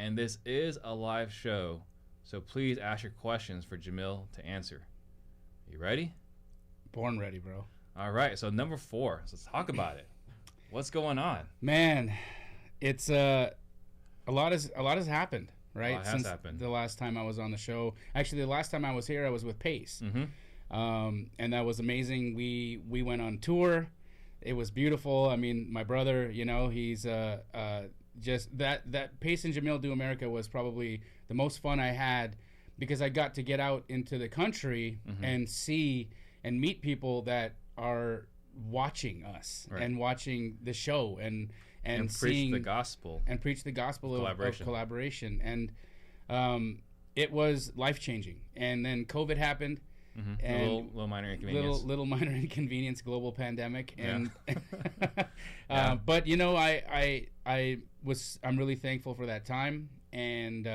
and this is a live show, so please ask your questions for Jamil to answer. You ready? Born ready, bro. All right, so number 4. So let's talk about it. What's going on? Man, it's a lot has happened, right? Since happened. The last time I was on the show. Actually, the last time I was here, I was with Pace. And that was amazing. We went on tour. It was beautiful. I mean, my brother, he's just that Pace and Jamil Do America was probably the most fun I had, because I got to get out into the country and see and meet people that are watching us and watching the show and preach the gospel of collaboration. And it was life-changing. And then COVID happened. And little minor inconvenience. Little minor inconvenience, global pandemic. And but I'm really thankful for that time. And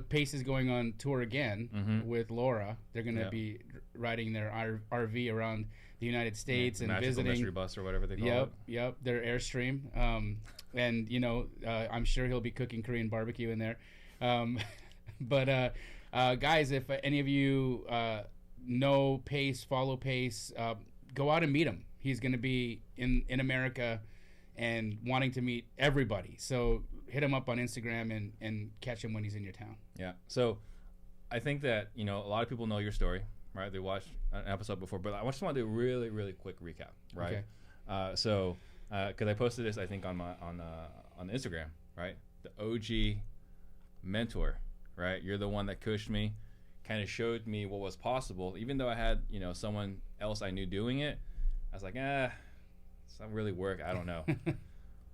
Pace is going on tour again with Laura. They're going to be riding their RV around the United States and Magical visiting. Mystery Bus or whatever they call it. Yep, their Airstream. And I'm sure he'll be cooking Korean barbecue in there. But guys, if any of you know Pace, follow Pace, go out and meet him. He's going to be in America and wanting to meet everybody. So hit him up on Instagram and catch him when he's in your town. Yeah. So I think that, a lot of people know your story, right? They watched an episode before, but I just want to do a really, really quick recap, right? Okay. So, because I posted this, I think, on Instagram, right? The OG mentor, right? You're the one that pushed me, kind of showed me what was possible. Even though I had, someone else I knew doing it, I was like, it's not really work. I don't know.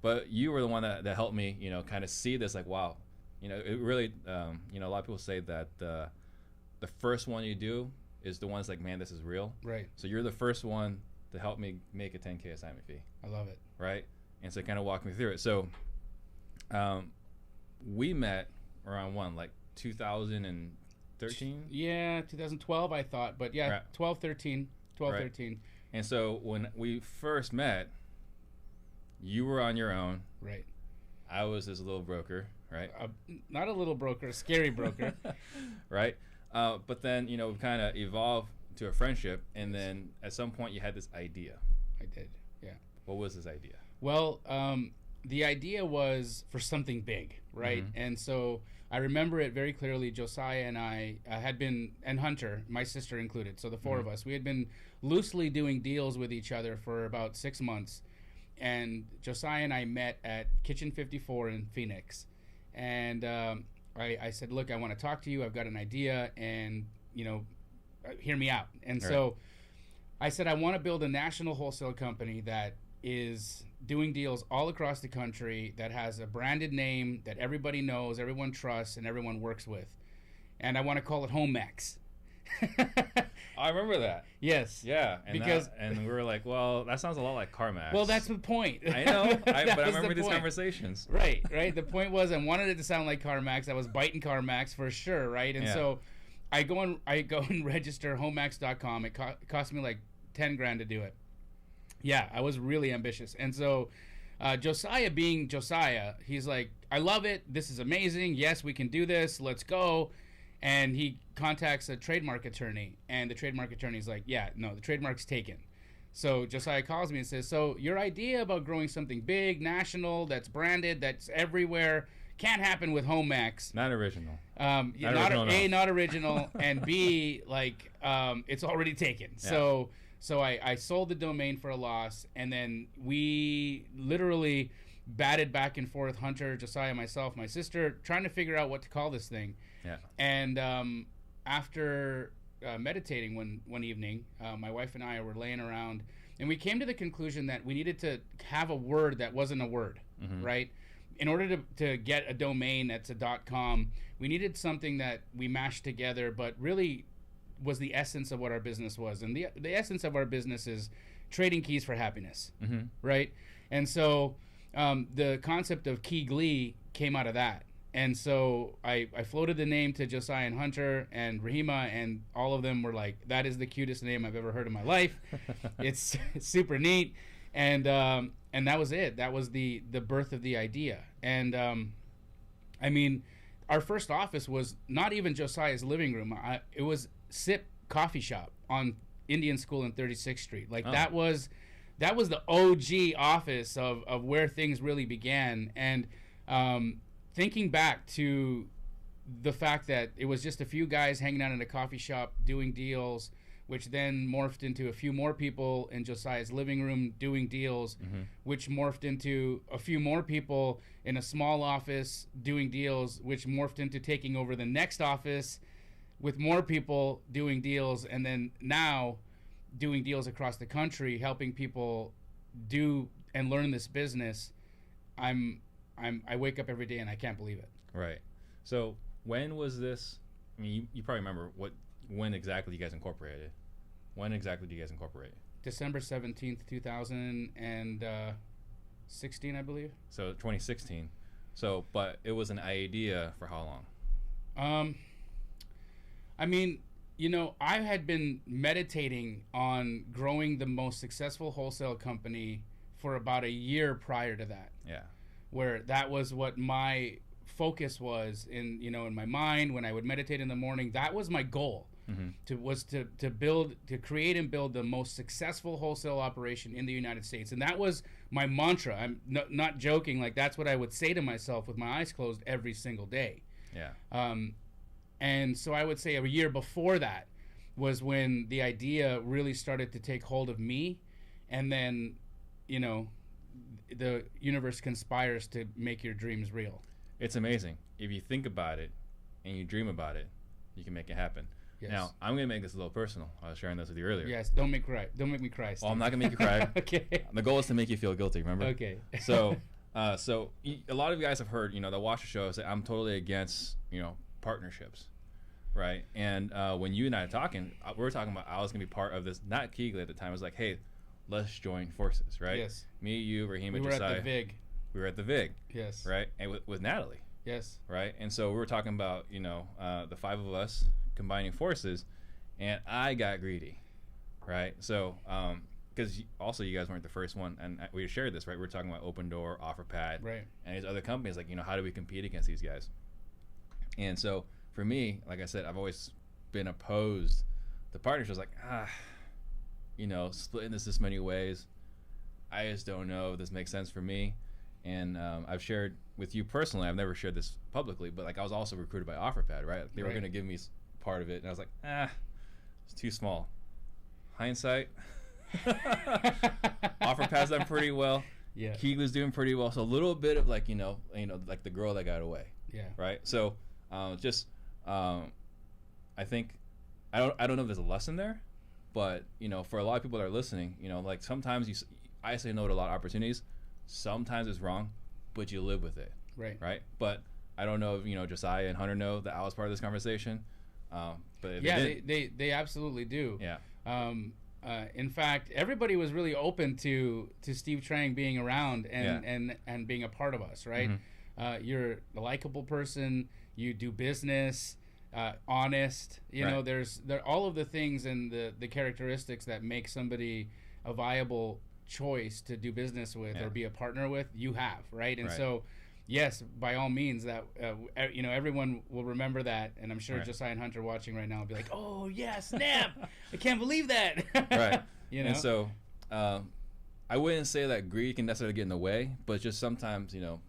But you were the one that helped me, kind of see this, like, wow. It really, a lot of people say that the first one you do is the one's like, man, this is real. Right. So you're the first one to help me make a 10K assignment fee. I love it. Right? And so kind of walk me through it. So we met around 2013? Yeah, 2012 I thought, but yeah, right. 13. And so when we first met, you were on your own. Right. I was this little broker, right? Not a little broker, a scary broker. Right? But then, we kind of evolved to a friendship, and then at some point you had this idea. I did, yeah. What was this idea? Well, the idea was for something big, right? And so I remember it very clearly. Josiah and I had been, and Hunter, my sister included, so the four of us, we had been loosely doing deals with each other for about 6 months. And Josiah and I met at Kitchen 54 in Phoenix. And I said, look, I want to talk to you. I've got an idea, and, hear me out. And so I said, I want to build a national wholesale company that is doing deals all across the country, that has a branded name that everybody knows, everyone trusts, and everyone works with. And I want to call it HomeX. I remember that. Yes. Yeah. And we were like, well, that sounds a lot like CarMax. Well, that's the point. I know. But I remember these conversations. Right. The point was, I wanted it to sound like CarMax. I was biting CarMax for sure, right? And so I go and register HomeX.com. It cost me like $10,000 to do it. Yeah, I was really ambitious. And so Josiah, being Josiah, he's like, I love it. This is amazing. Yes, we can do this. Let's go. And he contacts a trademark attorney, and the trademark attorney's like, yeah, no, the trademark's taken. So Josiah calls me and says, so your idea about growing something big, national, that's branded, that's everywhere, can't happen with HomeX. Not original. Not original, and B, it's already taken. Yeah. So I sold the domain for a loss, and then we literally batted back and forth, Hunter, Josiah, myself, my sister, trying to figure out what to call this thing. Yeah. And after meditating one evening, my wife and I were laying around, and we came to the conclusion that we needed to have a word that wasn't a word, right? In order to get a domain that's a .com, we needed something that we mashed together, but really was the essence of what our business was. And the essence of our business is trading keys for happiness, right? And so the concept of KeyGlee came out of that. And so I floated the name to Josiah and Hunter and Rahima, and all of them were like, that is the cutest name I've ever heard in my life. It's super neat. And that was it. That was the birth of the idea. And I mean, our first office was not even Josiah's living room. It was Sip Coffee Shop on Indian School and 36th Street. Like that was the OG office of where things really began. And thinking back to the fact that it was just a few guys hanging out in a coffee shop doing deals, which then morphed into a few more people in Josiah's living room doing deals, which morphed into a few more people in a small office doing deals, which morphed into taking over the next office with more people doing deals, and then now doing deals across the country, helping people do and learn this business. I wake up every day and I can't believe it. Right. So when was this? I mean, you probably remember when exactly you guys incorporated. When exactly did you guys incorporate? December 17th, 2016, I believe. So 2016. So, but it was an idea for how long? I mean, you know, I had been meditating on growing the most successful wholesale company for about a year prior to that. Yeah. Where that was what my focus was in my mind when I would meditate in the morning. That was my goal. To create and build the most successful wholesale operation in the United States. And that was my mantra. I'm not joking. Like, that's what I would say to myself with my eyes closed every single day. Yeah. And so I would say a year before that was when the idea really started to take hold of me. And then, you know, the universe conspires to make your dreams real. It's amazing. If you think about it and you dream about it, you can make it happen. Yes. Now, I'm going to make this a little personal. I was sharing this with you earlier. Yes, don't make me cry. Steve. Well, I'm not going to make you cry. Okay. The goal is to make you feel guilty, remember? Okay. So a lot of you guys have heard, that watch the show, say I'm totally against, partnerships, right? And when you and I are talking, we were talking about I was going to be part of this, not Keighley at the time. It was like, hey, let's join forces, right? Yes. Me, you, Raheem, and We were Josiah. at the VIG. We were at the VIG. Yes. Right? And with Natalie. Yes. Right? And so we were talking about, the five of us combining forces, and I got greedy, right? So, because also you guys weren't the first one, and we shared this, right? We were talking about Open Door, OfferPad, right? And these other companies, like, how do we compete against these guys? And so for me, like I said, I've always been opposed to partnerships. Like, splitting this many ways, I just don't know if this makes sense for me. And I've shared with you personally, I've never shared this publicly, but like I was also recruited by OfferPad, right? They were going to give me part of it, and I was like, it's too small. Hindsight, OfferPad's done pretty well. Yeah. Keighley's doing pretty well. So a little bit of like, like the girl that got away. Yeah. Right. So I think I don't know if there's a lesson there, but for a lot of people that are listening, like sometimes I say no to a lot of opportunities. Sometimes it's wrong, but you live with it. Right. Right. But I don't know if Josiah and Hunter know that I was part of this conversation. But if they absolutely do. Yeah. In fact, everybody was really open to Steve Trang being around and being a part of us, right? Mm-hmm. You're a likable person. You do business, honest. Right. There all of the things and the characteristics that make somebody a viable choice to do business with or be a partner with. You have, right? And so, yes, by all means, that everyone will remember that, and I'm sure Josiah and Hunter watching right now will be like, "Oh yeah, snap! I can't believe that." Right. And so, I wouldn't say that greed can necessarily get in the way, but just sometimes, you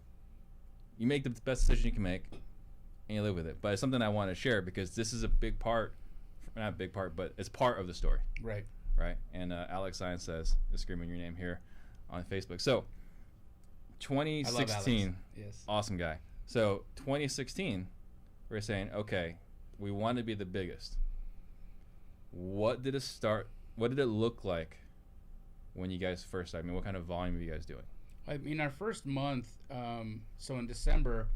make the best decision you can make, and you live with it. But it's something I want to share because this is a big part, not a big part, but it's part of the story. Right. Right. And Alex Science is screaming your name here on Facebook. So 2016, yes, awesome guy. So 2016, we're saying, okay, we want to be the biggest. What did it look like when you guys first started? I mean, what kind of volume were you guys doing? I mean, our first month, so in December,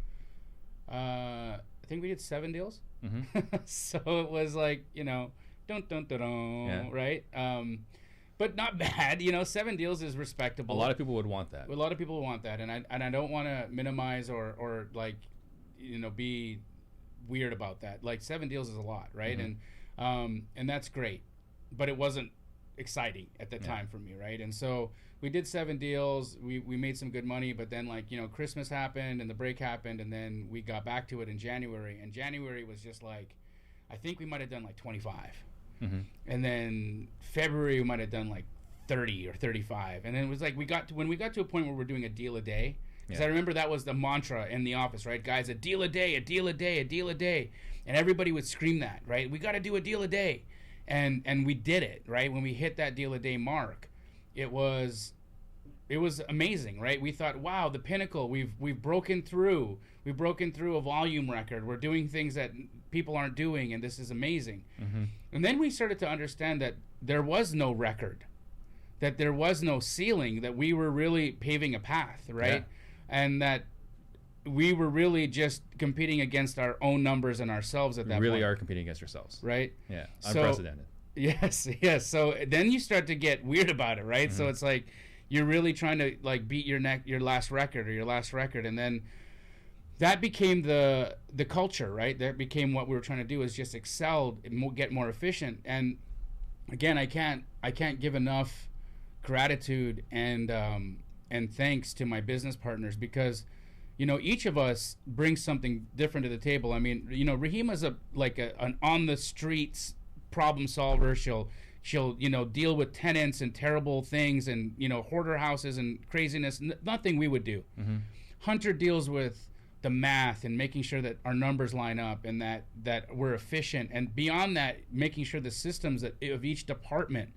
I think we did 7 deals. Mm-hmm. So it was like, right? But not bad, 7 deals is respectable. A lot of people would want that. A lot of people would want that, and I don't want to minimize or like, be weird about that. Like 7 deals is a lot, right? Mm-hmm. And that's great, but it wasn't exciting at the time for me, right? And so we did 7 deals. We made some good money, but then like, you know, Christmas happened and the break happened, and then we got back to it in January. And January was just like, I think we might have done like 25. Mm-hmm. And then February we might have done like 30 or 35. And then it was like when we got to a point where we're doing a deal a day, because I remember that was the mantra in the office, right? Guys, a deal a day, a deal a day, a deal a day. And everybody would scream that, right? We got to do a deal a day. And we did it, right? When we hit that deal a day mark, it was amazing, right? We thought, wow, the pinnacle. We've broken through. We've broken through a volume record. We're doing things that people aren't doing, and this is amazing. Mm-hmm. And then we started to understand that there was no record, that there was no ceiling, that we were really paving a path, right? And that we were really just competing against our own numbers and ourselves at that point. You really are competing against yourselves. Right? Yeah. Unprecedented. Yes. So then you start to get weird about it, right? Mm-hmm. So it's like you're really trying to like beat your last record. And then that became the culture, right? That became what we were trying to do, is just excel, get more efficient. And again, I can't give enough gratitude and thanks to my business partners, because you know, each of us brings something different to the table. I mean, you know, Rahima's an on the streets problem solver. She'll you know, deal with tenants and terrible things and, you know, hoarder houses and craziness. Nothing we would do. Mm-hmm. Hunter deals with the math and making sure that our numbers line up and that we're efficient. And beyond that, making sure the systems of each department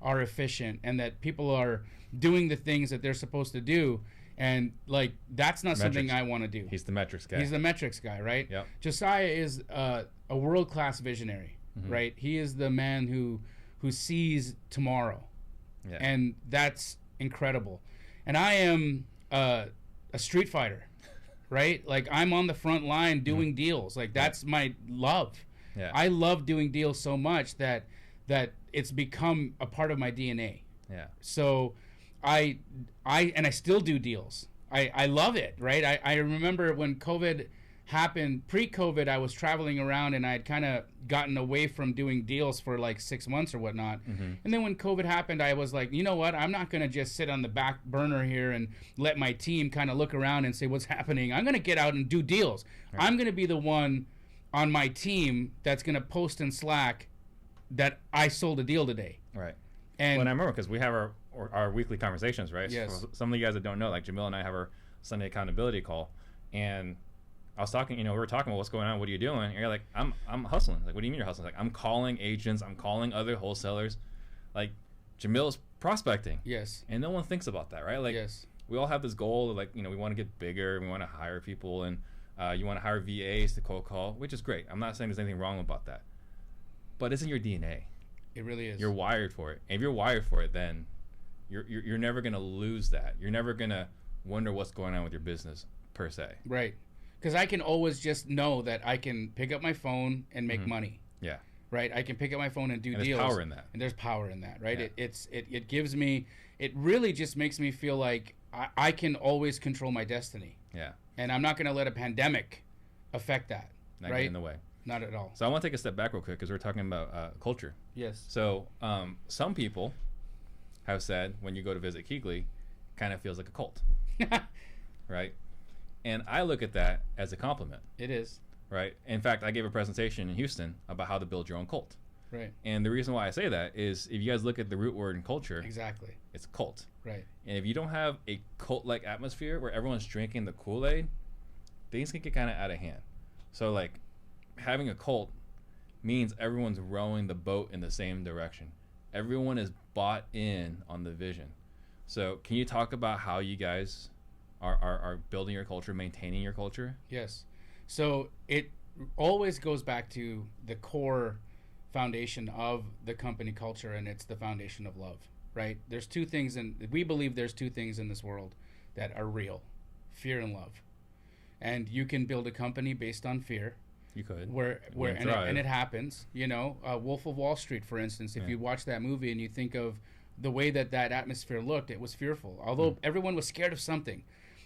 are efficient and that people are doing the things that they're supposed to do. And like, that's not something I want to do. He's the metrics guy. He's the metrics guy, right? Yep. Josiah is a world-class visionary, right? He is the man who sees tomorrow. Yeah. And that's incredible. And I am a street fighter, right? Like, I'm on the front line doing deals. Like, that's my love. Yeah. I love doing deals so much that it's become a part of my DNA. Yeah. So I still do deals. I love it, right? I remember when COVID happened, pre-COVID, I was traveling around and I had kind of gotten away from doing deals for like 6 months or whatnot. Mm-hmm. And then when COVID happened, I was like, you know what? I'm not going to just sit on the back burner here and let my team kind of look around and say what's happening. I'm going to get out and do deals. Right. I'm going to be the one on my team that's going to post in Slack that I sold a deal today. Right. And I remember because we have our weekly conversations, right? Yes. So some of you guys that don't know, like Jamil and I have our Sunday accountability call, and I was talking, you know, we were talking about what's going on, what are you doing? And you're like, I'm hustling. Like, what do you mean you're hustling? Like, I'm calling agents, I'm calling other wholesalers. Like, Jamil's prospecting. Yes. And no one thinks about that, right? Like, yes. We all have this goal of, like, you know, we want to get bigger, we want to hire people, and you want to hire VAs to cold call, which is great. I'm not saying there's anything wrong about that. But it's in your DNA. It really is. You're wired for it. And if you're wired for it, then you're never going to lose that. You're never going to wonder what's going on with your business, per se. Right. Because I can always just know that I can pick up my phone and make money. Yeah. Right? I can pick up my phone and do deals. There's power in that. And there's power in that, right? Yeah. It gives me, it really just makes me feel like I can always control my destiny. Yeah. And I'm not going to let a pandemic affect that. Not right? get in the way. Not at all. So I want to take a step back real quick because we're talking about culture. Yes. So some people have said when you go to visit Keighley, kind of feels like a cult. Right? And I look at that as a compliment. It is. Right? In fact, I gave a presentation in Houston about how to build your own cult. Right. And the reason why I say that is if you guys look at the root word in culture, exactly, it's cult. Right. And if you don't have a cult-like atmosphere where everyone's drinking the Kool-Aid, things can get kind of out of hand. So, like, having a cult means everyone's rowing the boat in the same direction. Everyone is bought in on the vision. So can you talk about how you guys are building your culture, maintaining your culture? Yes. So it always goes back to the core foundation of the company culture, and it's the foundation of love, right? There's two things, and we believe there's two things in this world that are real: fear and love. And you can build a company based on fear. You could. And it happens. You know, Wolf of Wall Street, for instance. If you watch that movie and you think of the way that atmosphere looked, it was fearful. Although everyone was scared of something.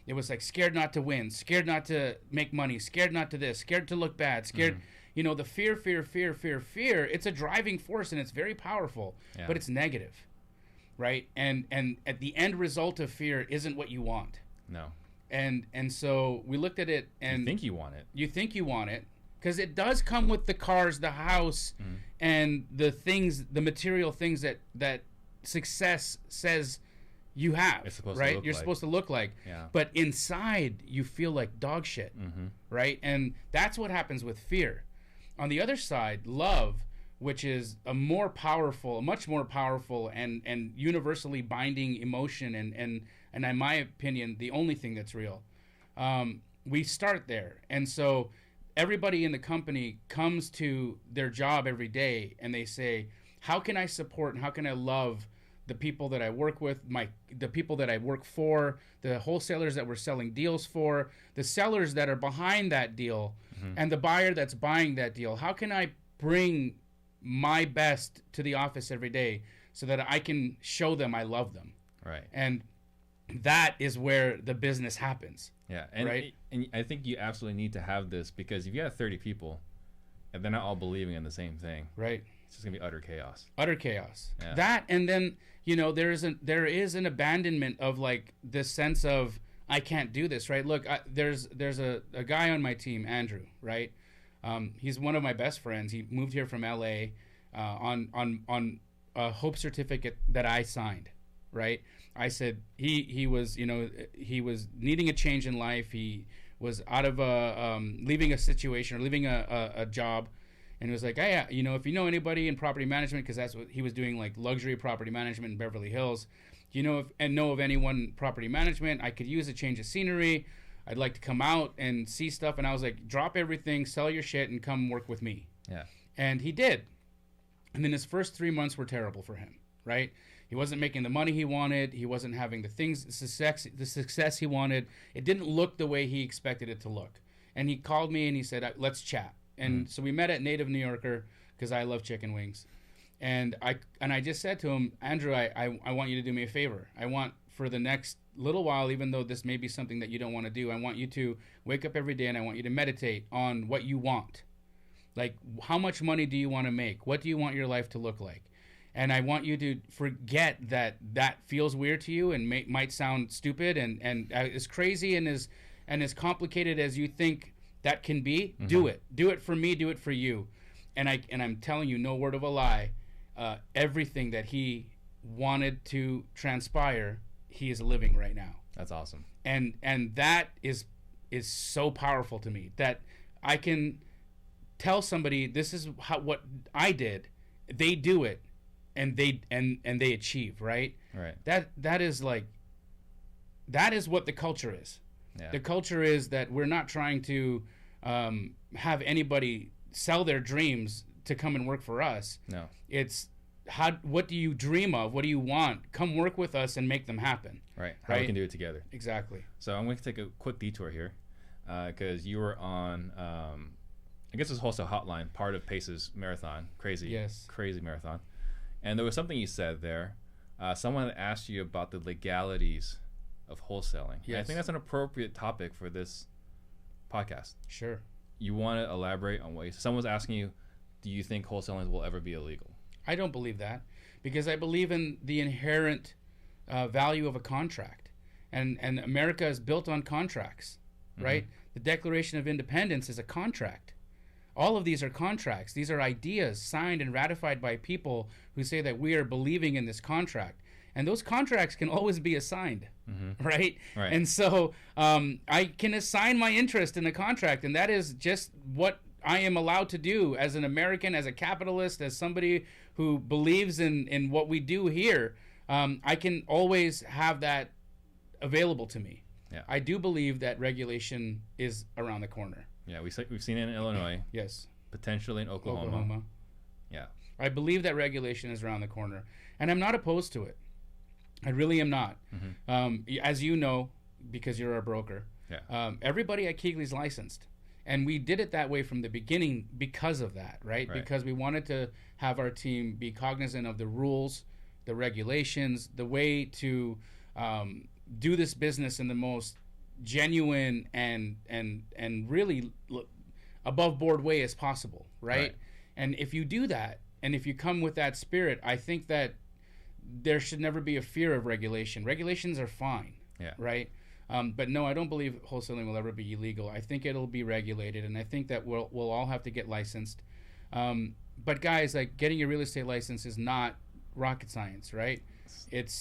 It was like scared not to win, scared not to make money, scared not to this, scared to look bad, scared. the fear, it's a driving force and it's very powerful, but it's negative, right? And at the end result of fear isn't what you want. No. And so we looked at it and you think you want it. You think you want it because it does come with the cars, the house, and the things, the material things that success says you have, it's supposed right? To look You're like. supposed to look like. Yeah. But inside you feel like dog shit, right? And that's what happens with fear. On the other side, love, which is a much more powerful and universally binding emotion and in my opinion, the only thing that's real. We start there. And so everybody in the company comes to their job every day and they say, how can I support and how can I love the people that I work with, the people that I work for, the wholesalers that we're selling deals for, the sellers that are behind that deal, and the buyer that's buying that deal? How can I bring my best to the office every day so that I can show them I love them? Right. And that is where the business happens. Yeah. And, right? And I think you absolutely need to have this, because if you have 30 people and they're not all believing in the same thing, right, it's just gonna be utter chaos. Utter chaos. Yeah. That, and then there is an abandonment of like this sense of I can't do this, right? Look, there's a guy on my team, Andrew, right? He's one of my best friends. He moved here from LA on a Hope certificate that I signed, right? I said he was needing a change in life. He was out of leaving a situation or leaving a job. And he was like, hey, if you know anybody in property management, because that's what he was doing, like luxury property management in Beverly Hills, know of anyone property management, I could use a change of scenery. I'd like to come out and see stuff. And I was like, drop everything, sell your shit, and come work with me. Yeah. And he did. And then his first 3 months were terrible for him, right? He wasn't making the money he wanted. He wasn't having the success he wanted. It didn't look the way he expected it to look. And he called me and he said, let's chat. And so we met at Native New Yorker because I love chicken wings. And I just said to him, Andrew, I want you to do me a favor. I want for the next little while, even though this may be something that you don't want to do, I want you to wake up every day and I want you to meditate on what you want. Like, how much money do you want to make? What do you want your life to look like? And I want you to forget that feels weird to you and might sound stupid and as crazy and as complicated as you think that can be. Do it. Do it for me. Do it for you. And I'm telling you, no word of a lie, everything that he wanted to transpire, he is living right now. That's awesome. And that is so powerful to me that I can tell somebody this is what I did. They do it, and they achieve, right? Right. That is what the culture is. Yeah. The culture is that we're not trying to have anybody sell their dreams to come and work for us. No. It's what do you dream of? What do you want? Come work with us and make them happen. Right. How we can do it together. Exactly. So I'm going to take a quick detour here because you were on, I guess it was Wholesale Hotline, part of Pace's marathon. Crazy marathon. And there was something you said there. Someone asked you about the legalities of wholesaling. Yes. I think that's an appropriate topic for this podcast. Sure. You want to elaborate on what someone's asking you, do you think wholesaling will ever be illegal? I don't believe that, because I believe in the inherent value of a contract. And America is built on contracts, right? The Declaration of Independence is a contract. All of these are contracts. These are ideas signed and ratified by people who say that we are believing in this contract. And those contracts can always be assigned, right? And so I can assign my interest in the contract, and that is just what I am allowed to do as an American, as a capitalist, as somebody who believes in what we do here. I can always have that available to me. Yeah. I do believe that regulation is around the corner. Yeah, we've seen it in Illinois. Yes. Potentially in Oklahoma. Yeah. I believe that regulation is around the corner, and I'm not opposed to it. I really am not. As you know, because you're our broker, everybody at Keighley's licensed. And we did it that way from the beginning because of that, right? Because we wanted to have our team be cognizant of the rules, the regulations, the way to do this business in the most genuine and really above board way as possible, right? And if you do that, and if you come with that spirit, I think that there should never be a fear of regulation. Regulations are fine, right? But no, I don't believe wholesaling will ever be illegal. I think it'll be regulated, and I think that we'll all have to get licensed. But guys, like, getting your real estate license is not rocket science, right?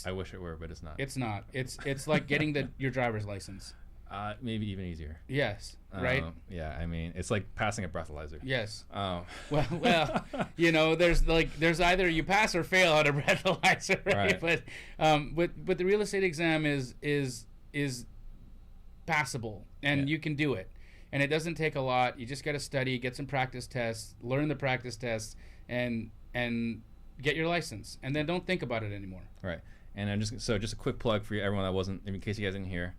I wish it were, but it's not. It's not. It's like getting your driver's license. Maybe even easier. Yes. Right. Yeah. I mean, it's like passing a breathalyzer. Yes. Well, you know, there's either you pass or fail on a breathalyzer, right? But the real estate exam is passable, and you can do it, and it doesn't take a lot. You just got to study, get some practice tests, learn the practice tests, and get your license, and then don't think about it anymore. Right. And I'm just a quick plug for everyone that wasn't, in case you guys didn't hear.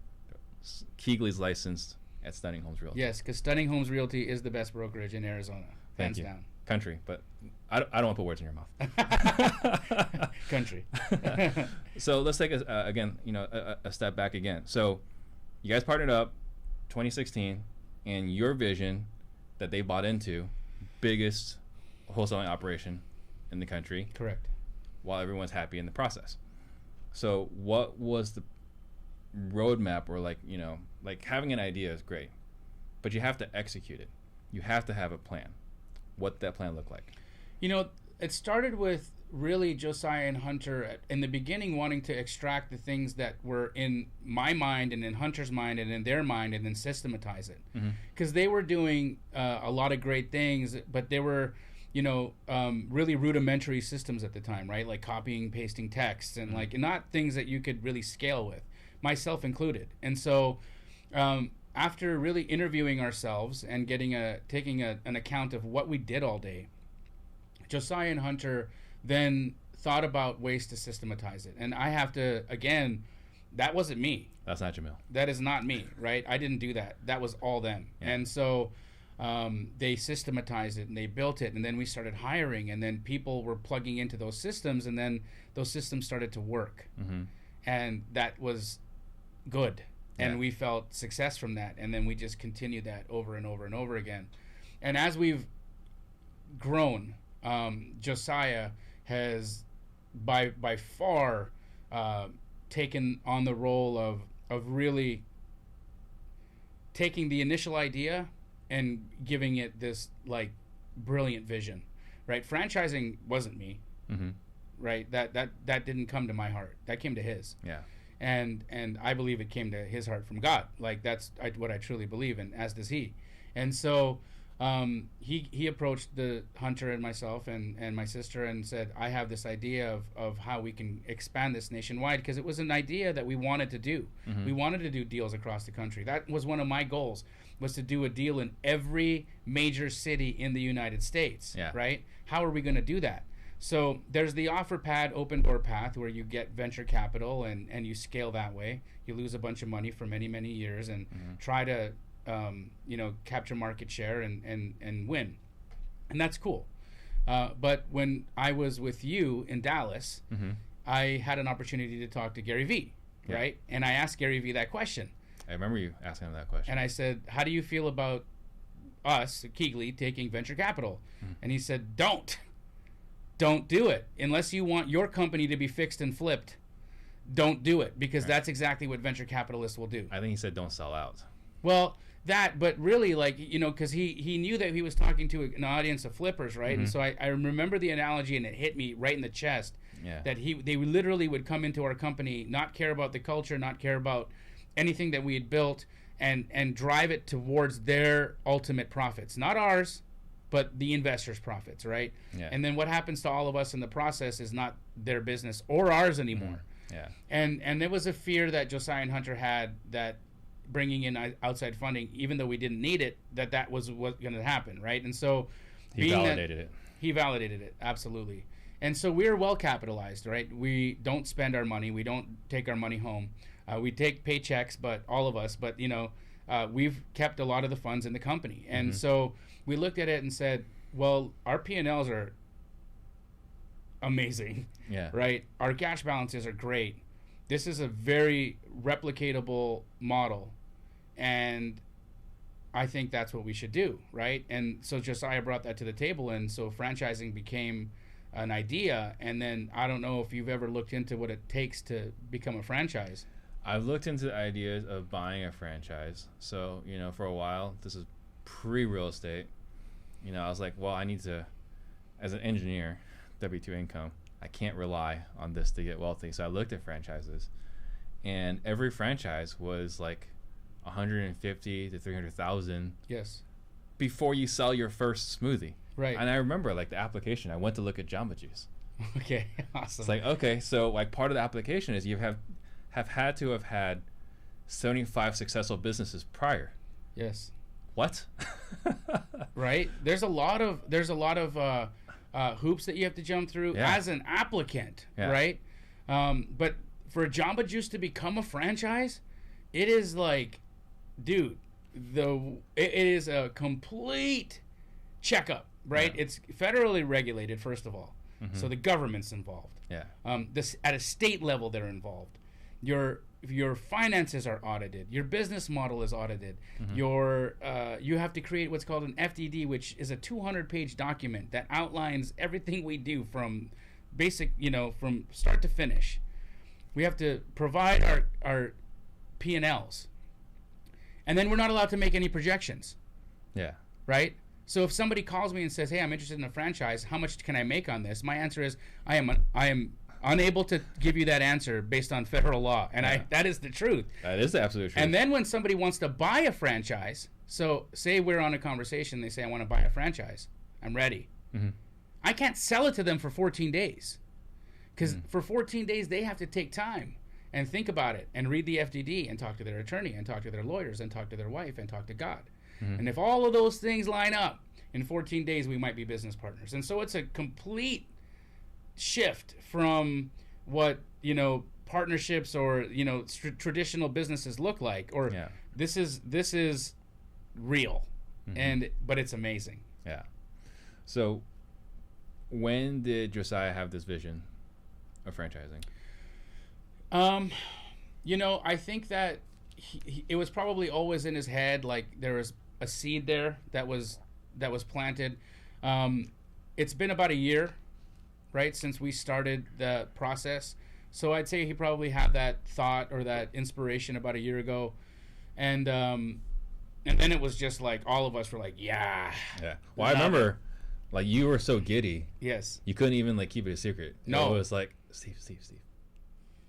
Keighley's licensed at Stunning Homes Realty. Yes, because Stunning Homes Realty is the best brokerage in Arizona, hands down. Country, but I don't want to put words in your mouth. Country. So let's take a step back again. So you guys partnered up 2016, and your vision that they bought into, biggest wholesaling operation in the country. Correct. While everyone's happy in the process. So what was the roadmap, or like having an idea is great, but you have to execute it. You have to have a plan. What that plan look like? You know, it started with really Josiah and Hunter in the beginning wanting to extract the things that were in my mind and in Hunter's mind and in their mind, and then systematize it. Because they were doing a lot of great things, but they were really rudimentary systems at the time, right? Like copying, pasting text, and like not things that you could really scale with, myself included. And so after really interviewing ourselves and taking an account of what we did all day, Josiah and Hunter then thought about ways to systematize it. And I have to, again, that wasn't me. That's not Jamil. That is not me, right? I didn't do that. That was all them. Yeah. And so they systematized it and they built it, and then we started hiring, and then people were plugging into those systems, and then those systems started to work. And that was good. And we felt success from that, and then we just continued that over and over and over again. And as we've grown, Josiah has by far taken on the role of really taking the initial idea and giving it this like brilliant vision, right? Franchising wasn't me, right? That didn't come to my heart. That came to his. Yeah. And I believe it came to his heart from God. Like that's what I truly believe in, as does he. And so he approached the Hunter and myself and my sister and said, I have this idea of how we can expand this nationwide, because it was an idea that we wanted to do. We wanted to do deals across the country. That was one of my goals, was to do a deal in every major city in the United States, right? How are we going to do that? So there's the offer pad, open door path, where you get venture capital and you scale that way. You lose a bunch of money for many, many years and try to capture market share and win. And that's cool. But when I was with you in Dallas, I had an opportunity to talk to Gary Vee, right? And I asked Gary Vee that question. I remember you asking him that question. And I said, how do you feel about us, Keighley, taking venture capital? And he said, don't do it. Unless you want your company to be fixed and flipped, don't do it, because that's exactly what venture capitalists will do. I think he said don't sell out. Well, but really, because he knew that he was talking to an audience of flippers, right? And so I remember the analogy, and it hit me right in the chest, that they literally would come into our company, not care about the culture, not care about anything that we had built, and drive it towards their ultimate profits, not ours, but the investors' profits, right? And then what happens to all of us in the process is not their business or ours anymore. And there was a fear that Josiah and Hunter had, that bringing in outside funding, even though we didn't need it, that was what's going to happen, right? And so he validated it. He validated it, absolutely. And so we're well capitalized, right? We don't spend our money. We don't take our money home. We take paychecks, but all of us, but we've kept a lot of the funds in the company. And so we looked at it and said, well, our P&Ls are amazing, right? Our cash balances are great. This is a very replicatable model, and I think that's what we should do, right? And so Josiah brought that to the table, and so franchising became an idea. And then I don't know if you've ever looked into what it takes to become a franchise. I've looked into the ideas of buying a franchise. So, for a while, this is pre-real estate. I was like, well, I need to, as an engineer, W-2 income, I can't rely on this to get wealthy. So I looked at franchises, and every franchise was like 150 to 300,000. Yes. Before you sell your first smoothie. Right. And I remember like the application, I went to look at Jamba Juice. Okay. Awesome. It's like, okay, so like part of the application is you have had to have had 75 successful businesses prior. Yes. What? Right. There's a lot of hoops that you have to jump through as an applicant, right? But for Jamba Juice to become a franchise, it is like, dude, it is a complete checkup, right? Yeah. It's federally regulated, first of all, so the government's involved. Yeah. This at a state level, they're involved. Your finances are audited. Your business model is audited. You have to create what's called an FDD, which is a 200-page document that outlines everything we do from basic, from start to finish. We have to provide our P&Ls. And then we're not allowed to make any projections. Yeah. Right? So if somebody calls me and says, "Hey, I'm interested in a franchise. How much can I make on this?" My answer is, I am unable to give you that answer based on federal law. And that is the truth. That is the absolute truth. And then when somebody wants to buy a franchise, so say we're on a conversation, they say, "I want to buy a franchise. I'm ready." I can't sell it to them for 14 days. Because for 14 days, they have to take time and think about it and read the FDD and talk to their attorney and talk to their lawyers and talk to their wife and talk to God. And if all of those things line up, in 14 days, we might be business partners. And so it's a complete shift from what, partnerships or, traditional businesses look like. Or this is real. But it's amazing. Yeah. So when did Josiah have this vision of franchising? I think that it was probably always in his head. Like there was a seed there that was planted. It's been about a year, right, since we started the process. So I'd say he probably had that thought or that inspiration about a year ago, and then it was just like all of us were like, yeah. Well, I remember, like you were so giddy. Yes. You couldn't even like keep it a secret. No. It was like, Steve,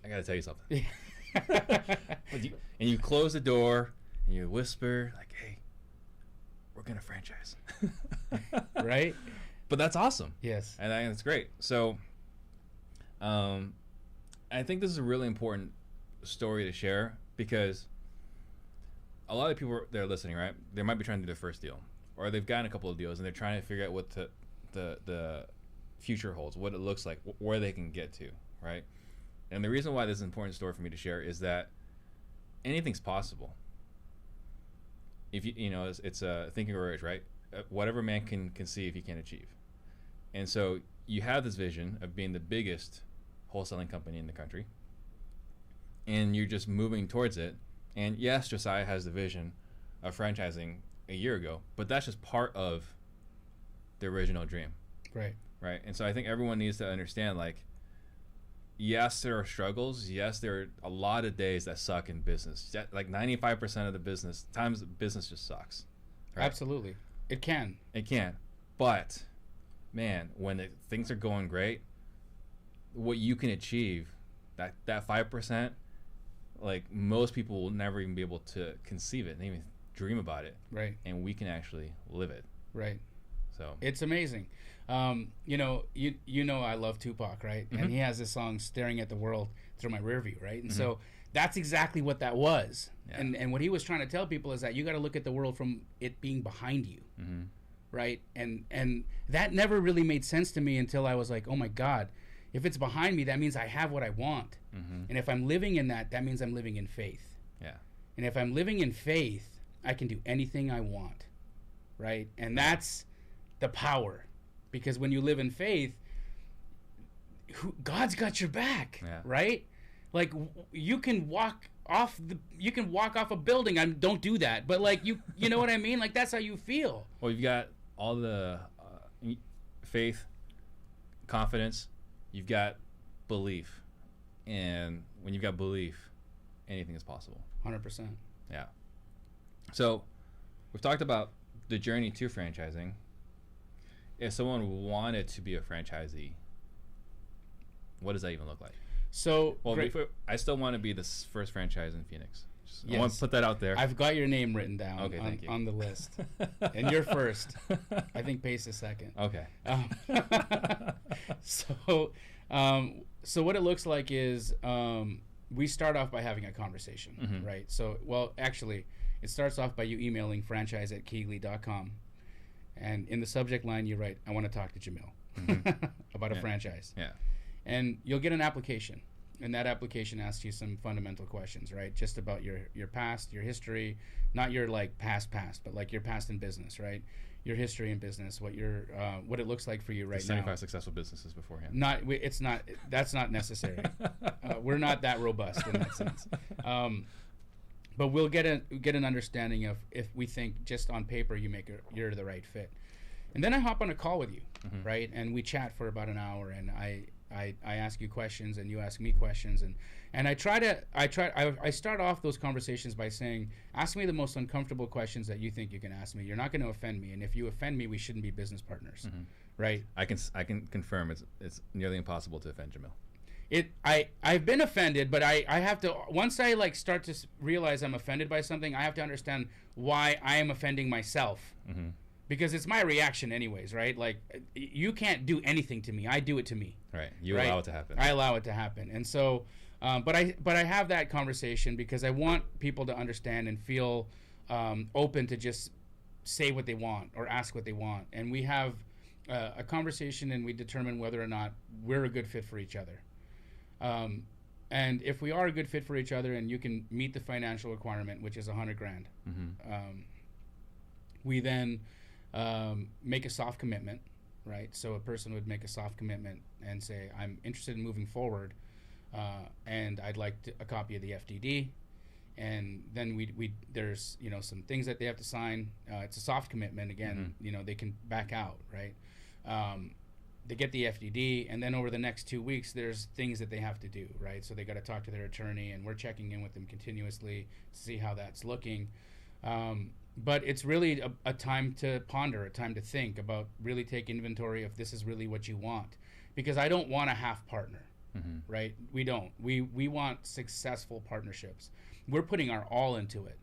I gotta tell you something. And you close the door and you whisper like, "Hey, we're gonna franchise." Right. But that's awesome. Yes. And I think that's great. So, I think this is a really important story to share because a lot of people that are listening, right? They might be trying to do their first deal, or they've gotten a couple of deals and they're trying to figure out what the future holds, what it looks like, where they can get to, right? And the reason why this is an important story for me to share is that anything's possible. If it's a thinking courage, right? Whatever man can conceive, he can achieve. And so you have this vision of being the biggest wholesaling company in the country, and you're just moving towards it. And yes, Josiah has the vision of franchising a year ago, but that's just part of the original dream. Right. And so I think everyone needs to understand, like, yes, there are struggles. Yes, there are a lot of days that suck in business. Like 95% of the business just sucks. Right? Absolutely. It can. But, man, when things are going great, what you can achieve, that 5%, like most people will never even be able to conceive it and even dream about it. Right. And we can actually live it. Right. So it's amazing. I love Tupac, right? And he has this song "Staring at the World Through My Rearview," right? And so that's exactly what that was. Yeah. And what he was trying to tell people is that you got to look at the world from it being behind you, right? And that never really made sense to me until I was like, oh my God, if it's behind me, that means I have what I want. And if I'm living in that means I'm living in faith. Yeah. And if I'm living in faith, I can do anything I want, right? And that's the power. Because when you live in faith, God's got your back, right? Like you can walk you can walk off a building. Don't do that. But like you know what I mean? Like that's how you feel. Well, you've got all the faith, confidence, you've got belief. And when you've got belief, anything is possible. 100%. Yeah. So we've talked about the journey to franchising. If someone wanted to be a franchisee, what does that even look like? So, I still want to be the first franchise in Phoenix. Yes. I want to put that out there. I've got your name written down on the list. And you're first. I think Pace is second. Okay. So what it looks like is we start off by having a conversation, right? So, well, actually, it starts off by you emailing franchise@KeyGlee.com. And in the subject line, you write, I want to talk to Jamil about a franchise. Yeah. And you'll get an application. And that application asks you some fundamental questions, right? Just about your past, your history, not your like past, but like your past in business, right? Your history in business, what it looks like for you right now. 75 successful businesses beforehand. That's not necessary. We're not that robust in that sense. But we'll get an understanding of if we think just on paper you're the right fit. And then I hop on a call with you, right? And we chat for about an hour, and I ask you questions and you ask me questions, and I start off those conversations by saying, ask me the most uncomfortable questions that you think you can ask me. You're not going to offend me, and if you offend me, we shouldn't be business partners, right? I can confirm it's nearly impossible to offend Jamil. I've been offended, but I have to, once I like start to realize I'm offended by something, I have to understand why I am offending myself. Because it's my reaction anyways, right? Like, you can't do anything to me. I do it to me. Right. You allow it to happen. I allow it to happen. And so, but I have that conversation because I want people to understand and feel open to just say what they want or ask what they want. And we have a conversation and we determine whether or not we're a good fit for each other. And if we are a good fit for each other and you can meet the financial requirement, which is $100,000, we then make a soft commitment, right? So a person would make a soft commitment and say, I'm interested in moving forward, and I'd like a copy of the FDD. And then there's some things that they have to sign. It's a soft commitment again. They can back out, right? They get the FDD, and then over the next 2 weeks, there's things that they have to do, right? So they got to talk to their attorney, and we're checking in with them continuously to see how that's looking. But it's really a time to ponder, a time to think about, really take inventory if this is really what you want. Because I don't want a half partner, right? We don't. We want successful partnerships. We're putting our all into it.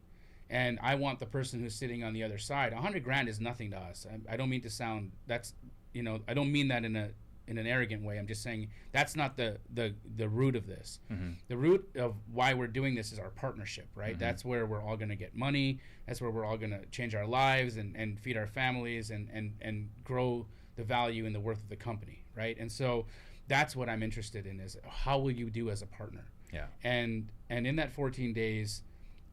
And I want the person who's sitting on the other side. $100,000 is nothing to us. I don't mean to sound, I don't mean that in an arrogant way. I'm just saying that's not the root of this. The root of why we're doing this is our partnership, right? That's where we're all going to get money. That's where we're all going to change our lives and feed our families and grow the value and the worth of the company, right? And so that's what I'm interested in, is how will you do as a partner? Yeah. And in that 14 days,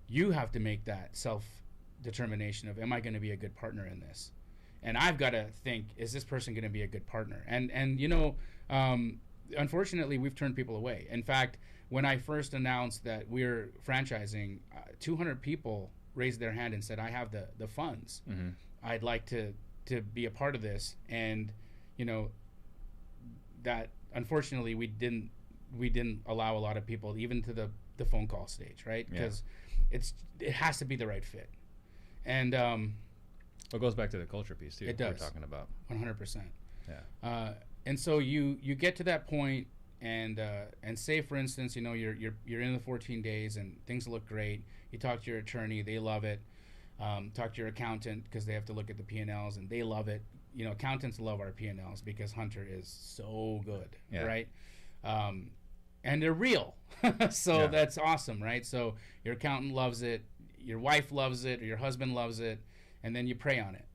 you have to make that self-determination of, am I going to be a good partner in this? And I've got to think, is this person going to be a good partner? And unfortunately, we've turned people away. In fact, when I first announced that we're franchising, 200 people raised their hand and said, I have the funds. I'd like to be a part of this. And, that unfortunately we didn't allow a lot of people even to the phone call stage, right? Because it has to be the right fit. And it goes back to the culture piece too. It does. We're talking about 100%. Yeah. And so you get to that point, and say, for instance, you're in the 14 days and things look great. You talk to your attorney, they love it. Talk to your accountant because they have to look at the P&Ls and they love it. Accountants love our P&Ls because Hunter is so good, right? And they're real, so that's awesome, right? So your accountant loves it, your wife loves it, or your husband loves it. And then you pray on it,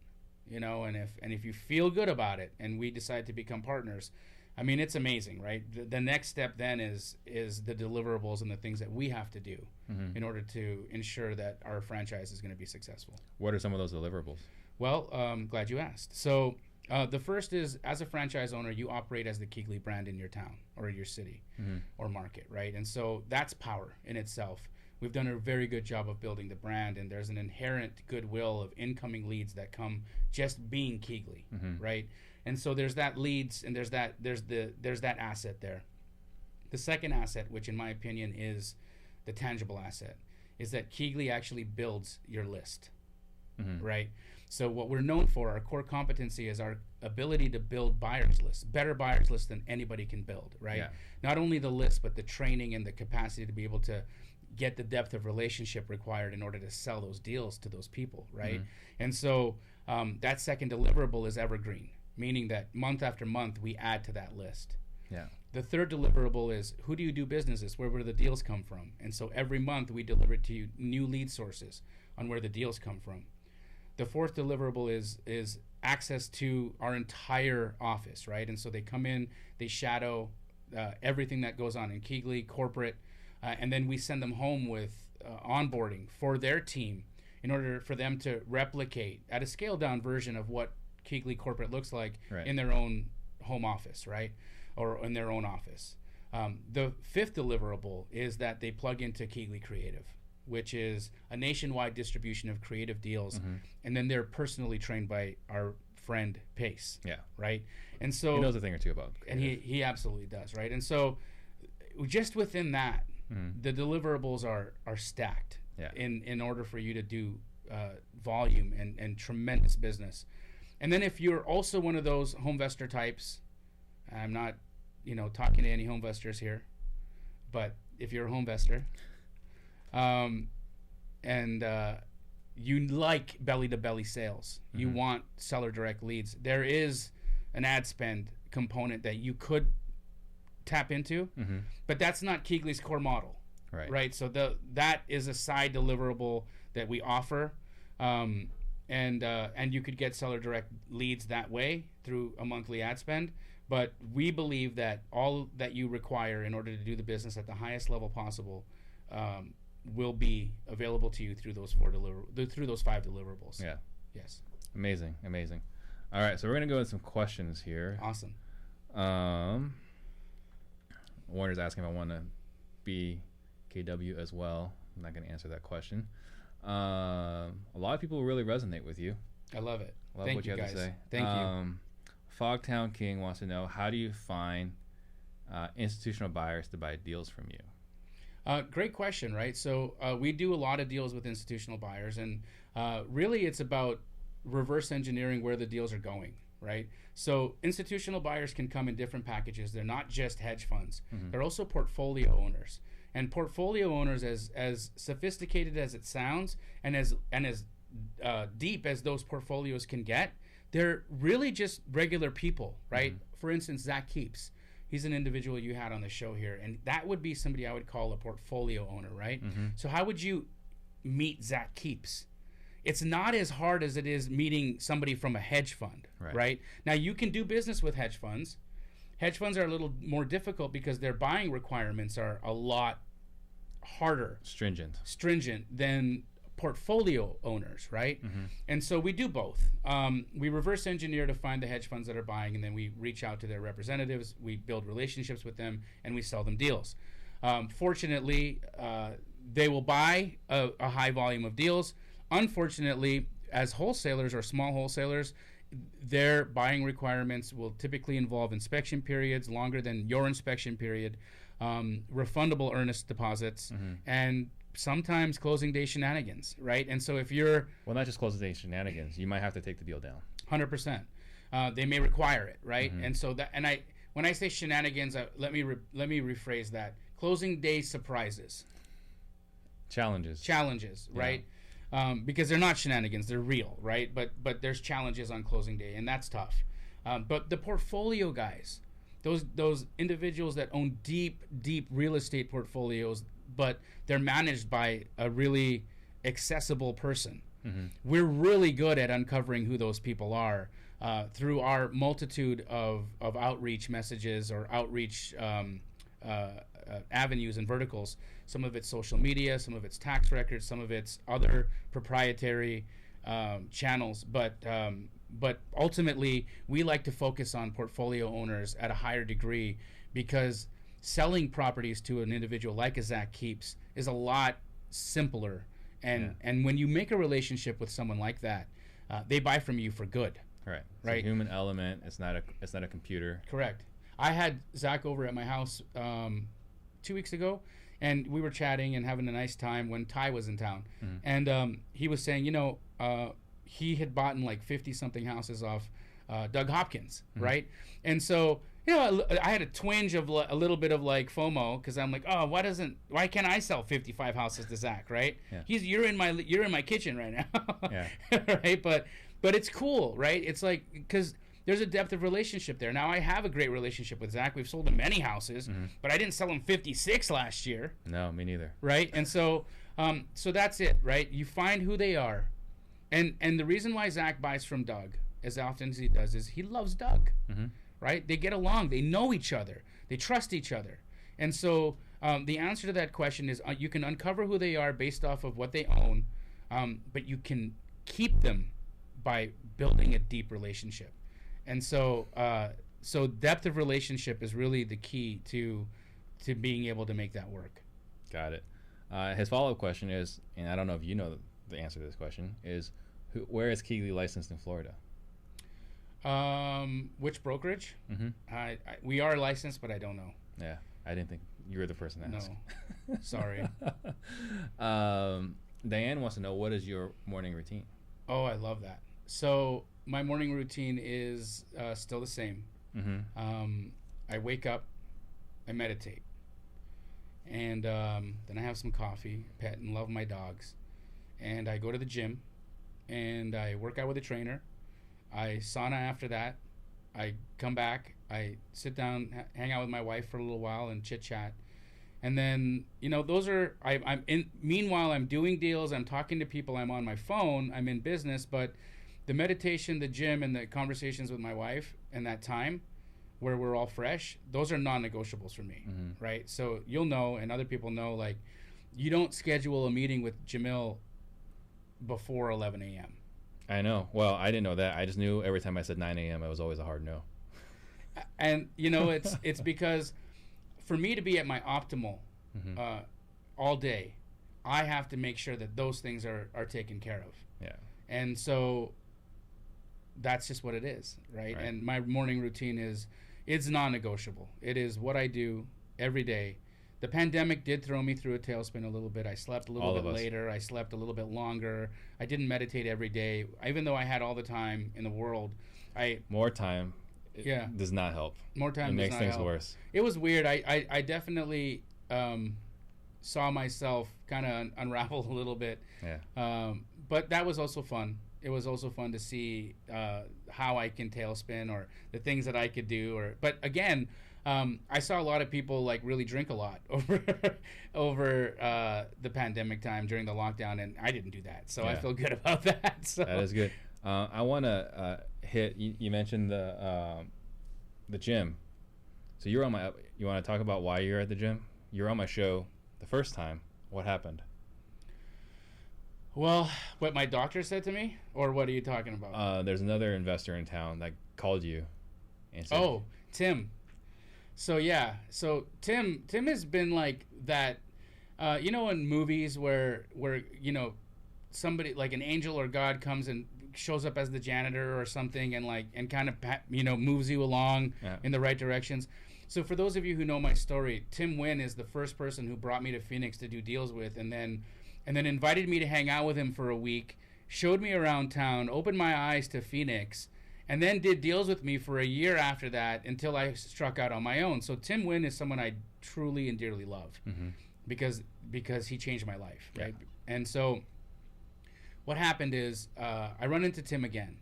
and if you feel good about it, and we decide to become partners, I mean, it's amazing, right? The next step then is the deliverables and the things that we have to do in order to ensure that our franchise is going to be successful. What are some of those deliverables? Well, glad you asked. So the first is, as a franchise owner, you operate as the Keighley brand in your town or your city or market, right? And so that's power in itself. we've done a very good job of building the brand, and there's an inherent goodwill of incoming leads that come just being Keighley, right? And so there's that leads, and there's that asset there. The second asset, which in my opinion is the tangible asset, is that Keighley actually builds your list, right? So what we're known for, our core competency, is our ability to build buyers lists, better buyers lists than anybody can build, right? Yeah. Not only the list, but the training and the capacity to be able to get the depth of relationship required in order to sell those deals to those people, right? And so that second deliverable is Evergreen, meaning that month after month we add to that list. Yeah. The third deliverable is, who do you do business with? Where do the deals come from? And so every month we deliver to you new lead sources on where the deals come from. The fourth deliverable is access to our entire office, right? And so they come in, they shadow everything that goes on in Keighley, corporate, and then we send them home with onboarding for their team in order for them to replicate at a scaled down version of what Keighley corporate looks like in their own home office, right? Or in their own office. The fifth deliverable is that they plug into Keighley Creative, which is a nationwide distribution of creative deals, and then they're personally trained by our friend Pace. Yeah. Right. And so he knows a thing or two about creative. And he absolutely does, right? And so just within that, the deliverables are stacked in order for you to do volume and tremendous business. And then if you're also one of those homevestor types, I'm not, talking to any homevestors here, but if you're a homevestor, and you like belly-to-belly sales, you want seller direct leads, there is an ad spend component that you could tap into, but that's not Keighley's core model, right? So that is a side deliverable that we offer, and you could get seller direct leads that way through a monthly ad spend. But we believe that all that you require in order to do the business at the highest level possible will be available to you through those through those 5 deliverables. Yeah. Yes. Amazing. All right, so we're gonna go with some questions here. Awesome. Warner's asking if I want to be KW as well. I'm not gonna answer that question. A lot of people really resonate with you. I love it. Love what you have to say. Thank you. Fogtown King wants to know, how do you find institutional buyers to buy deals from you? Great question, right? So we do a lot of deals with institutional buyers, and really it's about reverse engineering where the deals are going, right? So institutional buyers can come in different packages. They're not just hedge funds. They're also portfolio owners. And portfolio owners, as sophisticated as it sounds, and as deep as those portfolios can get, they're really just regular people, right? For instance, Zach Keeps. He's an individual you had on the show here, and that would be somebody I would call a portfolio owner, right? So how would you meet Zach Keeps? It's not as hard as it is meeting somebody from a hedge fund, right? Now, you can do business with hedge funds. Hedge funds are a little more difficult because their buying requirements are a lot harder. Stringent than portfolio owners, right? And so we do both. We reverse engineer to find the hedge funds that are buying, and then we reach out to their representatives, we build relationships with them, and we sell them deals. Fortunately, they will buy a high volume of deals. Unfortunately, as wholesalers or small wholesalers, their buying requirements will typically involve inspection periods longer than your inspection period, refundable earnest deposits, and sometimes closing day shenanigans, right? And so if you're... Well, not just closing day shenanigans. You might have to take the deal down. 100%. They may require it, right? And so when I say shenanigans, let me rephrase that. Closing day surprises. Challenges, right? Because they're not shenanigans, they're real, right? But there's challenges on closing day, and that's tough. But the portfolio guys, those individuals that own deep real estate portfolios, but they're managed by a really accessible person. We're really good at uncovering who those people are through our multitude of outreach messages or outreach avenues and verticals. Some of it's social media, some of it's tax records, some of it's other proprietary channels. But ultimately, we like to focus on portfolio owners at a higher degree, because selling properties to an individual like a Zach Keeps is a lot simpler. And when you make a relationship with someone like that, they buy from you for good. Right. It's Right. a human element. It's not a computer. Correct. I had Zach over at my house 2 weeks ago, and we were chatting and having a nice time when Ty was in town. Mm-hmm. And he was saying, he had bought like 50-something houses off Doug Hopkins, Mm-hmm. right? And so, I had a twinge of a little bit of like FOMO, because I'm like, oh, why can't I sell 55 houses to Zach, right? Yeah. You're in my kitchen right now, Yeah. right? But it's cool, right? It's like, because there's a depth of relationship there. Now I have a great relationship with Zach. We've sold him many houses, Mm-hmm. but I didn't sell him 56 last year, No, me neither. right? And so that's it, right? You find who they are, and the reason why Zach buys from Doug as often as he does is he loves Doug, Mm-hmm. right? They get along, they know each other, they trust each other, and so the answer to that question is you can uncover who they are based off of what they own, but you can keep them by building a deep relationship. And so depth of relationship is really the key to being able to make that work. Got it. His follow-up question is, and I don't know if you know the answer to this question, is where is Keighley licensed in Florida? Which brokerage? Mm-hmm. We are licensed, but I don't know. Yeah, I didn't think you were the person to ask. No, sorry. Diane wants to know, what is your morning routine? Oh, I love that. So my morning routine is still the same. Mm-hmm. I wake up, I meditate, and then I have some coffee, pet and love my dogs, and I go to the gym, and I work out with a trainer. I sauna after that. I come back, I sit down, hang out with my wife for a little while and chit chat. And then, those are, meanwhile, I'm doing deals, I'm talking to people, I'm on my phone, I'm in business, but the meditation, the gym, and the conversations with my wife and that time where we're all fresh, those are non-negotiables for me, Mm-hmm. right? So you'll know, and other people know, like, you don't schedule a meeting with Jamil before 11 a.m. I know. Well, I didn't know that. I just knew every time I said 9 a.m., it was always a hard no. And, it's because for me to be at my optimal Mm-hmm. all day, I have to make sure that those things are taken care of. Yeah. And so that's just what it is, right? And my morning routine it's non-negotiable. It is what I do every day. The pandemic did throw me through a tailspin a little bit. I slept a little bit later. I slept a little bit longer. I didn't meditate every day. Even though I had all the time in the world, More time does not help. More time it does makes not things help. worse. It was weird. I definitely saw myself kind of unravel a little bit. Yeah. But that was also fun. It was also fun to see how I can tailspin, or the things that I could do. But again, I saw a lot of people like really drink a lot over the pandemic time during the lockdown, and I didn't do that, so I feel good about that. So. That is good. I want to hit. You mentioned the gym. So you're on my. You want to talk about why you're at the gym? You're on my show the first time. What happened? Well, what my doctor said to me, or what are you talking about? There's another investor in town that called you. And said, Tim. So Tim has been like that. In movies where somebody like an angel or God comes and shows up as the janitor or something, and kind of moves you along in the right directions. So for those of you who know my story, Tim Wynn is the first person who brought me to Phoenix to do deals with, and then invited me to hang out with him for a week, showed me around town, opened my eyes to Phoenix, and then did deals with me for a year after that until I struck out on my own. So Tim Wynn is someone I truly and dearly love, mm-hmm. because he changed my life, right? Yeah. And so what happened is I run into Tim again,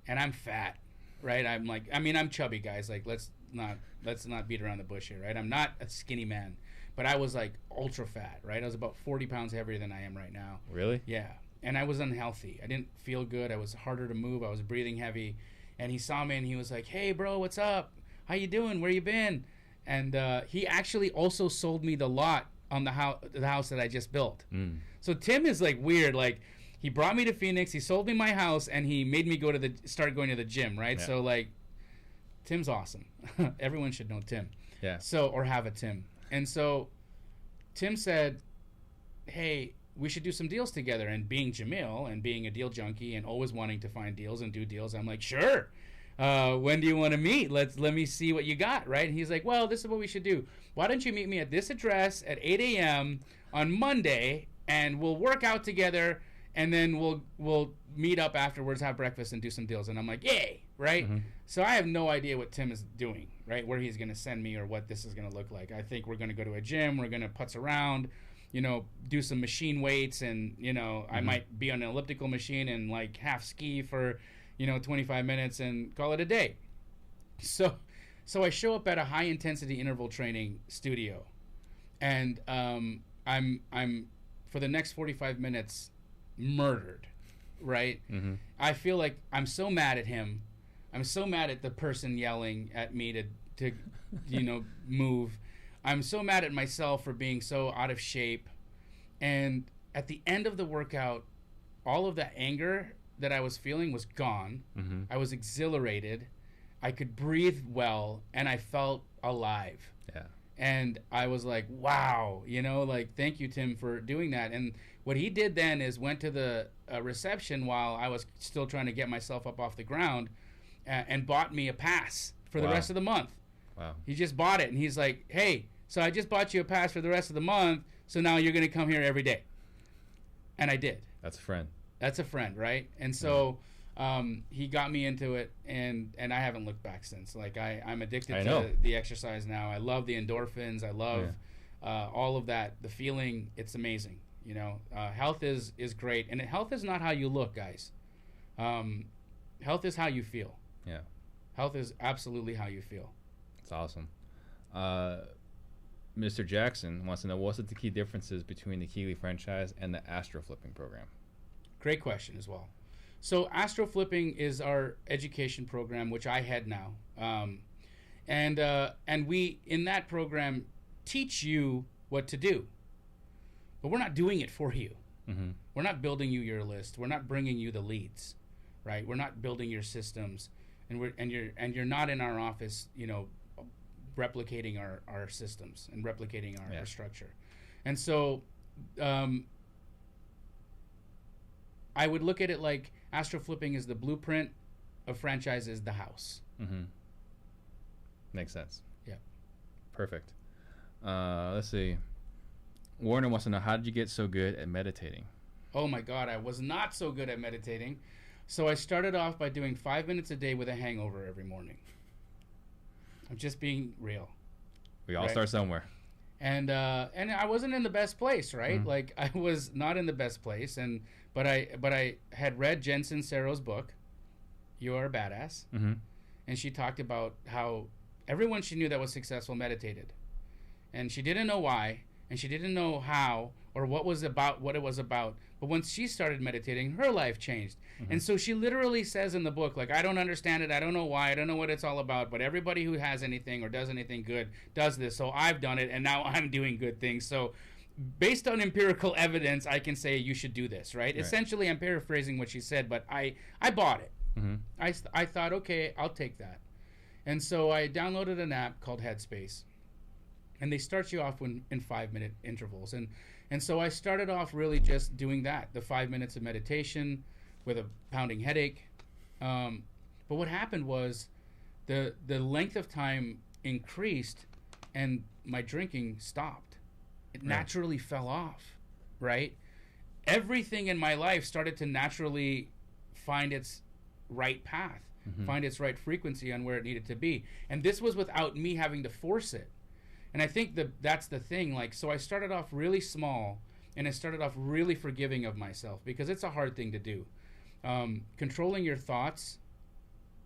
and I'm fat, right? I'm chubby, guys. Like, let's not beat around the bush here, right? I'm not a skinny man, but I was like ultra fat, right? I was about 40 pounds heavier than I am right now. Really? Yeah. And I was unhealthy. I didn't feel good. I was harder to move. I was breathing heavy. And he saw me and he was like, "Hey, bro, what's up? How you doing? Where you been?" And he actually also sold me the lot on the house that I just built. Mm. So Tim is like weird. Like, he brought me to Phoenix. He sold me my house, and he made me start going to the gym, right? Yeah. So like, Tim's awesome. Everyone should know Tim. Yeah. So, or have a Tim. And so Tim said, "Hey, we should do some deals together. And being Jamil and being a deal junkie and always wanting to find deals and do deals, I'm like, sure. When do you want to meet? Let me see what you got, right? And he's like, well, this is what we should do. Why don't you meet me at this address at 8 a.m. on Monday, and we'll work out together, and then we'll meet up afterwards, have breakfast, and do some deals. And I'm like, yay, right? Mm-hmm. So I have no idea what Tim is doing, right, where he's going to send me or what this is going to look like. I think we're going to go to a gym. We're going to putz around, do some machine weights, and, I might be on an elliptical machine and, like, half ski for, 25 minutes and call it a day. So I show up at a high-intensity interval training studio, and I'm for the next 45 minutes murdered, right? Mm-hmm. I feel like I'm so mad at him. I'm so mad at the person yelling at me to move. I'm so mad at myself for being so out of shape. And at the end of the workout, all of that anger that I was feeling was gone. Mm-hmm. I was exhilarated. I could breathe well, and I felt alive. Yeah. And I was like, wow, thank you, Tim, for doing that. And what he did then is went to the reception while I was still trying to get myself up off the ground and bought me a pass for the rest of the month. Wow. He just bought it, and he's like, hey, so I just bought you a pass for the rest of the month, so now you're going to come here every day. And I did. That's a friend. That's a friend, right? And so he got me into it, and I haven't looked back since. Like, I'm addicted to the exercise now. I love the endorphins. I love all of that. The feeling, it's amazing. Health is great. And health is not how you look, guys. Health is how you feel. Yeah. Health is absolutely how you feel. That's awesome. Mr. Jackson wants to know, what's the key differences between the Keighley franchise and the Astro Flipping program? Great question as well. So Astro Flipping is our education program, which I head now. And we, in that program, teach you what to do. But we're not doing it for you. Mm-hmm. We're not building you your list. We're not bringing you the leads, right? We're not building your systems. And you're not in our office, replicating our systems and replicating our structure. And so I would look at it like Astro Flipping is the blueprint, of franchise is the house. Mm-hmm. Makes sense. Yeah. Perfect. Let's see. Warner wants to know, how did you get so good at meditating? Oh my God, I was not so good at meditating. So I started off by doing 5 minutes a day with a hangover every morning. I'm just being real. We all start somewhere. And I wasn't in the best place, right? Mm-hmm. Like, I was not in the best place, but I had read Jen Sincero's book, You Are a Badass, mm-hmm. and she talked about how everyone she knew that was successful meditated, and she didn't know why, and she didn't know how or what it was about. But once she started meditating, her life changed. Mm-hmm. And so she literally says in the book, like, I don't understand it. I don't know why. I don't know what it's all about. But everybody who has anything or does anything good does this. So I've done it, and now I'm doing good things. So based on empirical evidence, I can say you should do this, right? Essentially, I'm paraphrasing what she said, but I bought it. Mm-hmm. I thought, okay, I'll take that. And so I downloaded an app called Headspace. And they start you off in 5-minute intervals. And so I started off really just doing that, the 5 minutes of meditation with a pounding headache. But what happened was the length of time increased and my drinking stopped. It naturally fell off, right? Everything in my life started to naturally find its right path, mm-hmm. find its right frequency on where it needed to be. And this was without me having to force it. And I think that's the thing. Like, so I started off really small, and I started off really forgiving of myself, because it's a hard thing to do. Controlling your thoughts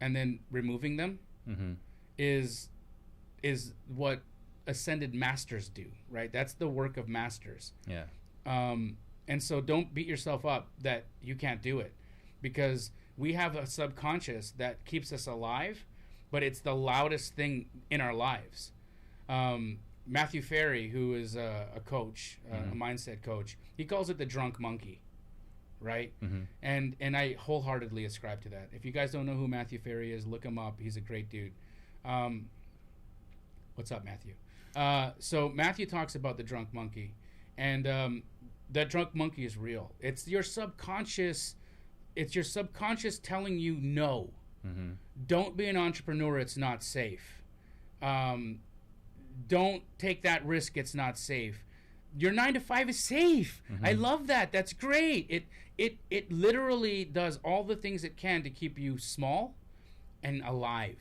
and then removing them mm-hmm. is what ascended masters do, right? That's the work of masters. Yeah. And so don't beat yourself up that you can't do it, because we have a subconscious that keeps us alive, but it's the loudest thing in our lives. Matthew Ferry, who is a coach, mm-hmm. a mindset coach, he calls it the drunk monkey, right? Mm-hmm. And I wholeheartedly ascribe to that. If you guys don't know who Matthew Ferry is, look him up. He's a great dude. What's up, Matthew? So Matthew talks about the drunk monkey, and that drunk monkey is real. It's your subconscious. It's your subconscious telling you no. Mm-hmm. Don't be an entrepreneur. It's not safe. Don't take that risk. It's not safe. Your 9 to 5 is safe. Mm-hmm. I love that. That's great. It literally does all the things it can to keep you small and alive.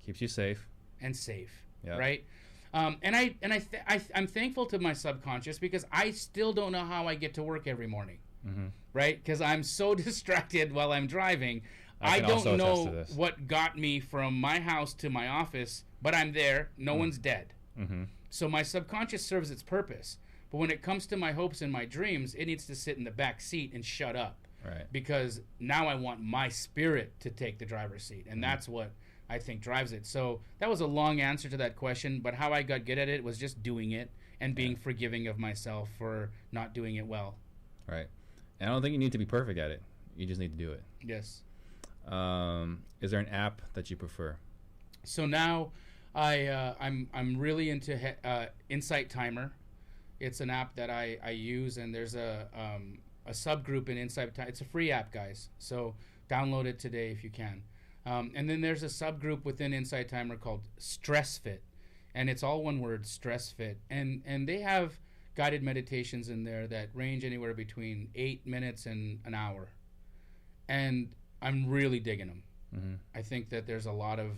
Keeps you safe. And safe. Yep. Right? I'm thankful to my subconscious because I still don't know how I get to work every morning. Mm-hmm. Right? Because I'm so distracted while I'm driving. I don't know what got me from my house to my office, but I'm there. No one's dead. Mm-hmm. So my subconscious serves its purpose. But when it comes to my hopes and my dreams, it needs to sit in the back seat and shut up. Right. Because now I want my spirit to take the driver's seat. And that's what I think drives it. So that was a long answer to that question. But how I got good at it was just doing it and being forgiving of myself for not doing it well. Right. And I don't think you need to be perfect at it. You just need to do it. Yes. Is there an app that you prefer? So now I'm really into Insight Timer. It's an app that I use, and there's a subgroup in Insight Timer. It's a free app, guys. So download it today if you can. And then there's a subgroup within Insight Timer called Stress Fit, and it's all one word, Stress Fit. And they have guided meditations in there that range anywhere between 8 minutes and an hour. And I'm really digging them. Mm-hmm. I think that there's a lot of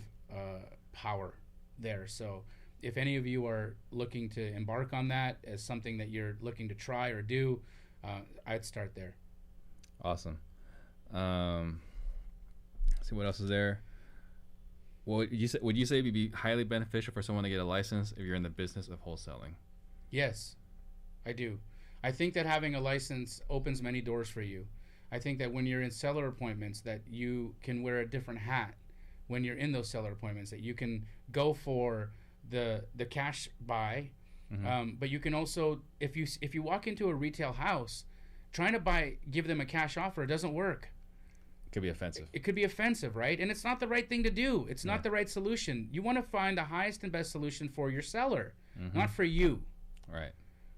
power there. So if any of you are looking to embark on that as something that you're looking to try or do, I'd start there. Awesome. See what else is there. Well, would you say it'd be highly beneficial for someone to get a license if you're in the business of wholesaling? Yes, I do. I think that having a license opens many doors for you. I think that when you're in seller appointments, that you can wear a different hat when you're in those seller appointments, that you can go for the cash buy, but you can also, if you walk into a retail house, trying to give them a cash offer, it doesn't work. It could be offensive. It could be offensive, right? And it's not the right thing to do. It's not the right solution. You want to find the highest and best solution for your seller, not for you. Right.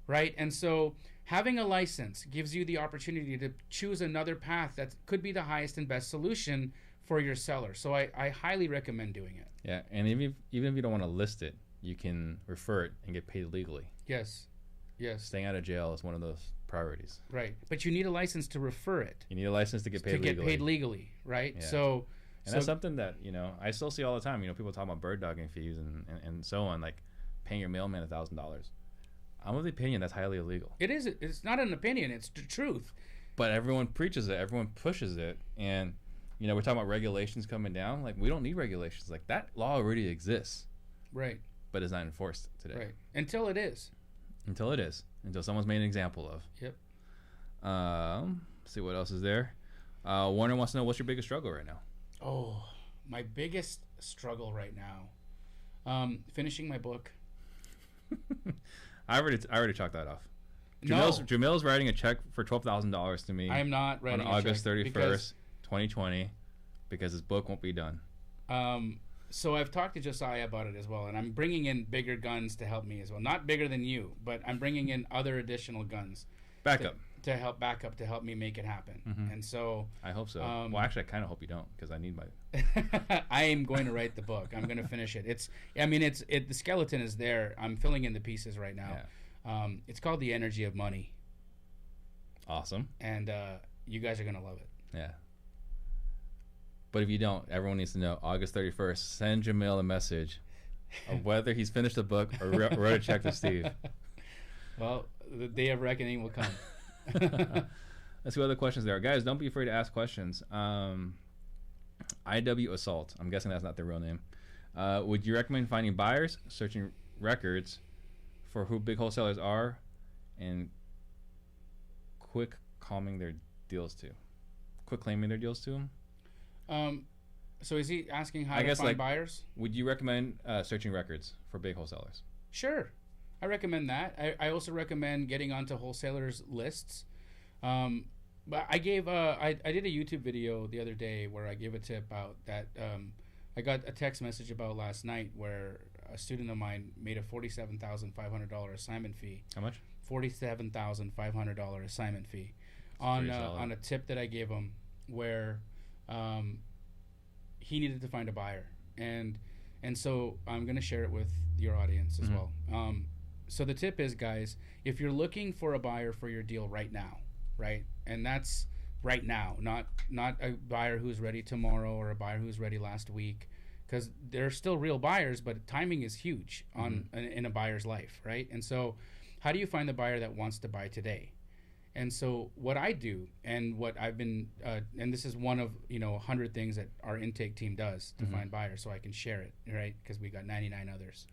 Right? And so having a license gives you the opportunity to choose another path that could be the highest and best solution for your seller. So I highly recommend doing it. Yeah, and even if you don't want to list it, you can refer it and get paid legally. Yes. Staying out of jail is one of those priorities. Right, but you need a license to refer it. You need a license to get paid legally. To get paid legally, right? Yeah. So that's something that, I still see all the time. People talk about bird dogging fees and so on, like paying your mailman $1,000. I'm of the opinion that's highly illegal. It is. It's not an opinion. It's the truth. But everyone preaches it. Everyone pushes it. And, we're talking about regulations coming down. Like, we don't need regulations. Like, that law already exists. Right. But it's not enforced today. Right. Until it is. Until someone's made an example of. Yep. See what else is there. Warner wants to know, what's your biggest struggle right now? Oh, my biggest struggle right now. Finishing my book. I already chalked that off. Jamil's writing a check for $12,000 to me. I am not writing on August 31st, 2020, because his book won't be done. So I've talked to Josiah about it as well, and I'm bringing in bigger guns to help me as well. Not bigger than you, but I'm bringing in other additional guns. Backup. To help me make it happen. Mm-hmm. And so I hope so. Well, actually, I kind of hope you don't, because I need my. I am going to write the book. I'm going to finish it. The skeleton is there. I'm filling in the pieces right now. Yeah. It's called The Energy of Money. Awesome. And you guys are going to love it. Yeah. But if you don't, everyone needs to know, August 31st, send Jamil a message of whether he's finished the book or wrote a check to Steve. Well, the day of reckoning will come. Let's see what other questions there are. Guys, don't be afraid to ask questions. IW Assault. I'm guessing that's not their real name. Would you recommend finding buyers, searching records for who big wholesalers are, and quick claiming their deals to them? So is he asking how to find buyers? Would you recommend searching records for big wholesalers? Sure. I recommend that. I also recommend getting onto wholesalers' lists. But I did a YouTube video the other day where I gave a tip out that I got a text message about last night where a student of mine made a $47,500 assignment fee. How much? $47,500 assignment fee on a tip that I gave him where he needed to find a buyer. And so I'm going to share it with your audience as well. So the tip is, guys, if you're looking for a buyer for your deal right now, right? And that's right now, not a buyer who's ready tomorrow or a buyer who's ready last week, because they're still real buyers, but timing is huge in a buyer's life, right? And so how do you find the buyer that wants to buy today? And so what I do, and what I've been, and this is one of 100 things that our intake team does to find buyers, so I can share it, right? Because we got 99 others.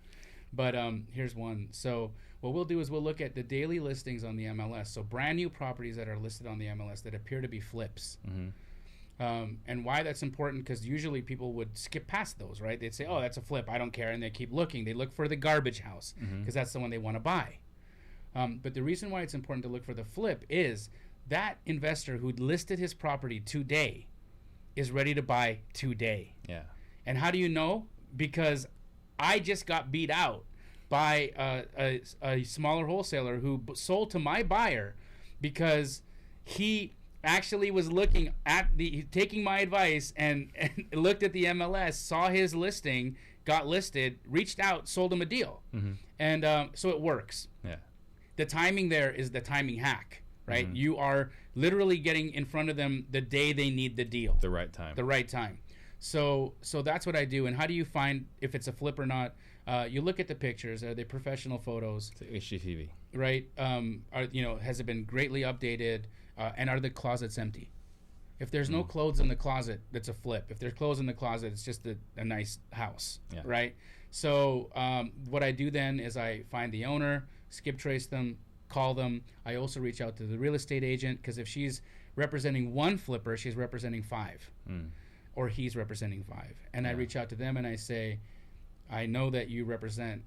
But here's one. So what we'll do is we'll look at the daily listings on the MLS. So brand new properties that are listed on the MLS that appear to be flips. And why that's important, because usually people would skip past those, right? They'd say, oh, that's a flip, I don't care. And they keep looking. They look for the garbage house because that's the one they want to buy. But the reason why it's important to look for the flip is that investor who listed his property today is ready to buy today. Yeah. And how do you know? Because I just got beat out by a smaller wholesaler who sold to my buyer because he actually was looking at taking my advice and looked at the MLS, saw his listing, got listed, reached out, sold him a deal. And so it works. Yeah. The timing there is the timing hack, right? You are literally getting in front of them the day they need the deal. The right time. The right time. So that's what I do. And how do you find if it's a flip or not? You look at the pictures. Are they professional photos? It's HGTV. Right. Has it been greatly updated? And are the closets empty? If there's no clothes in the closet, that's a flip. If there's clothes in the closet, it's just a nice house, right? So what I do then is I find the owner, skip trace them, call them. I also reach out to the real estate agent, because if she's representing one flipper, she's representing 5. Or he's representing 5. And I reach out to them and I say, I know that you represent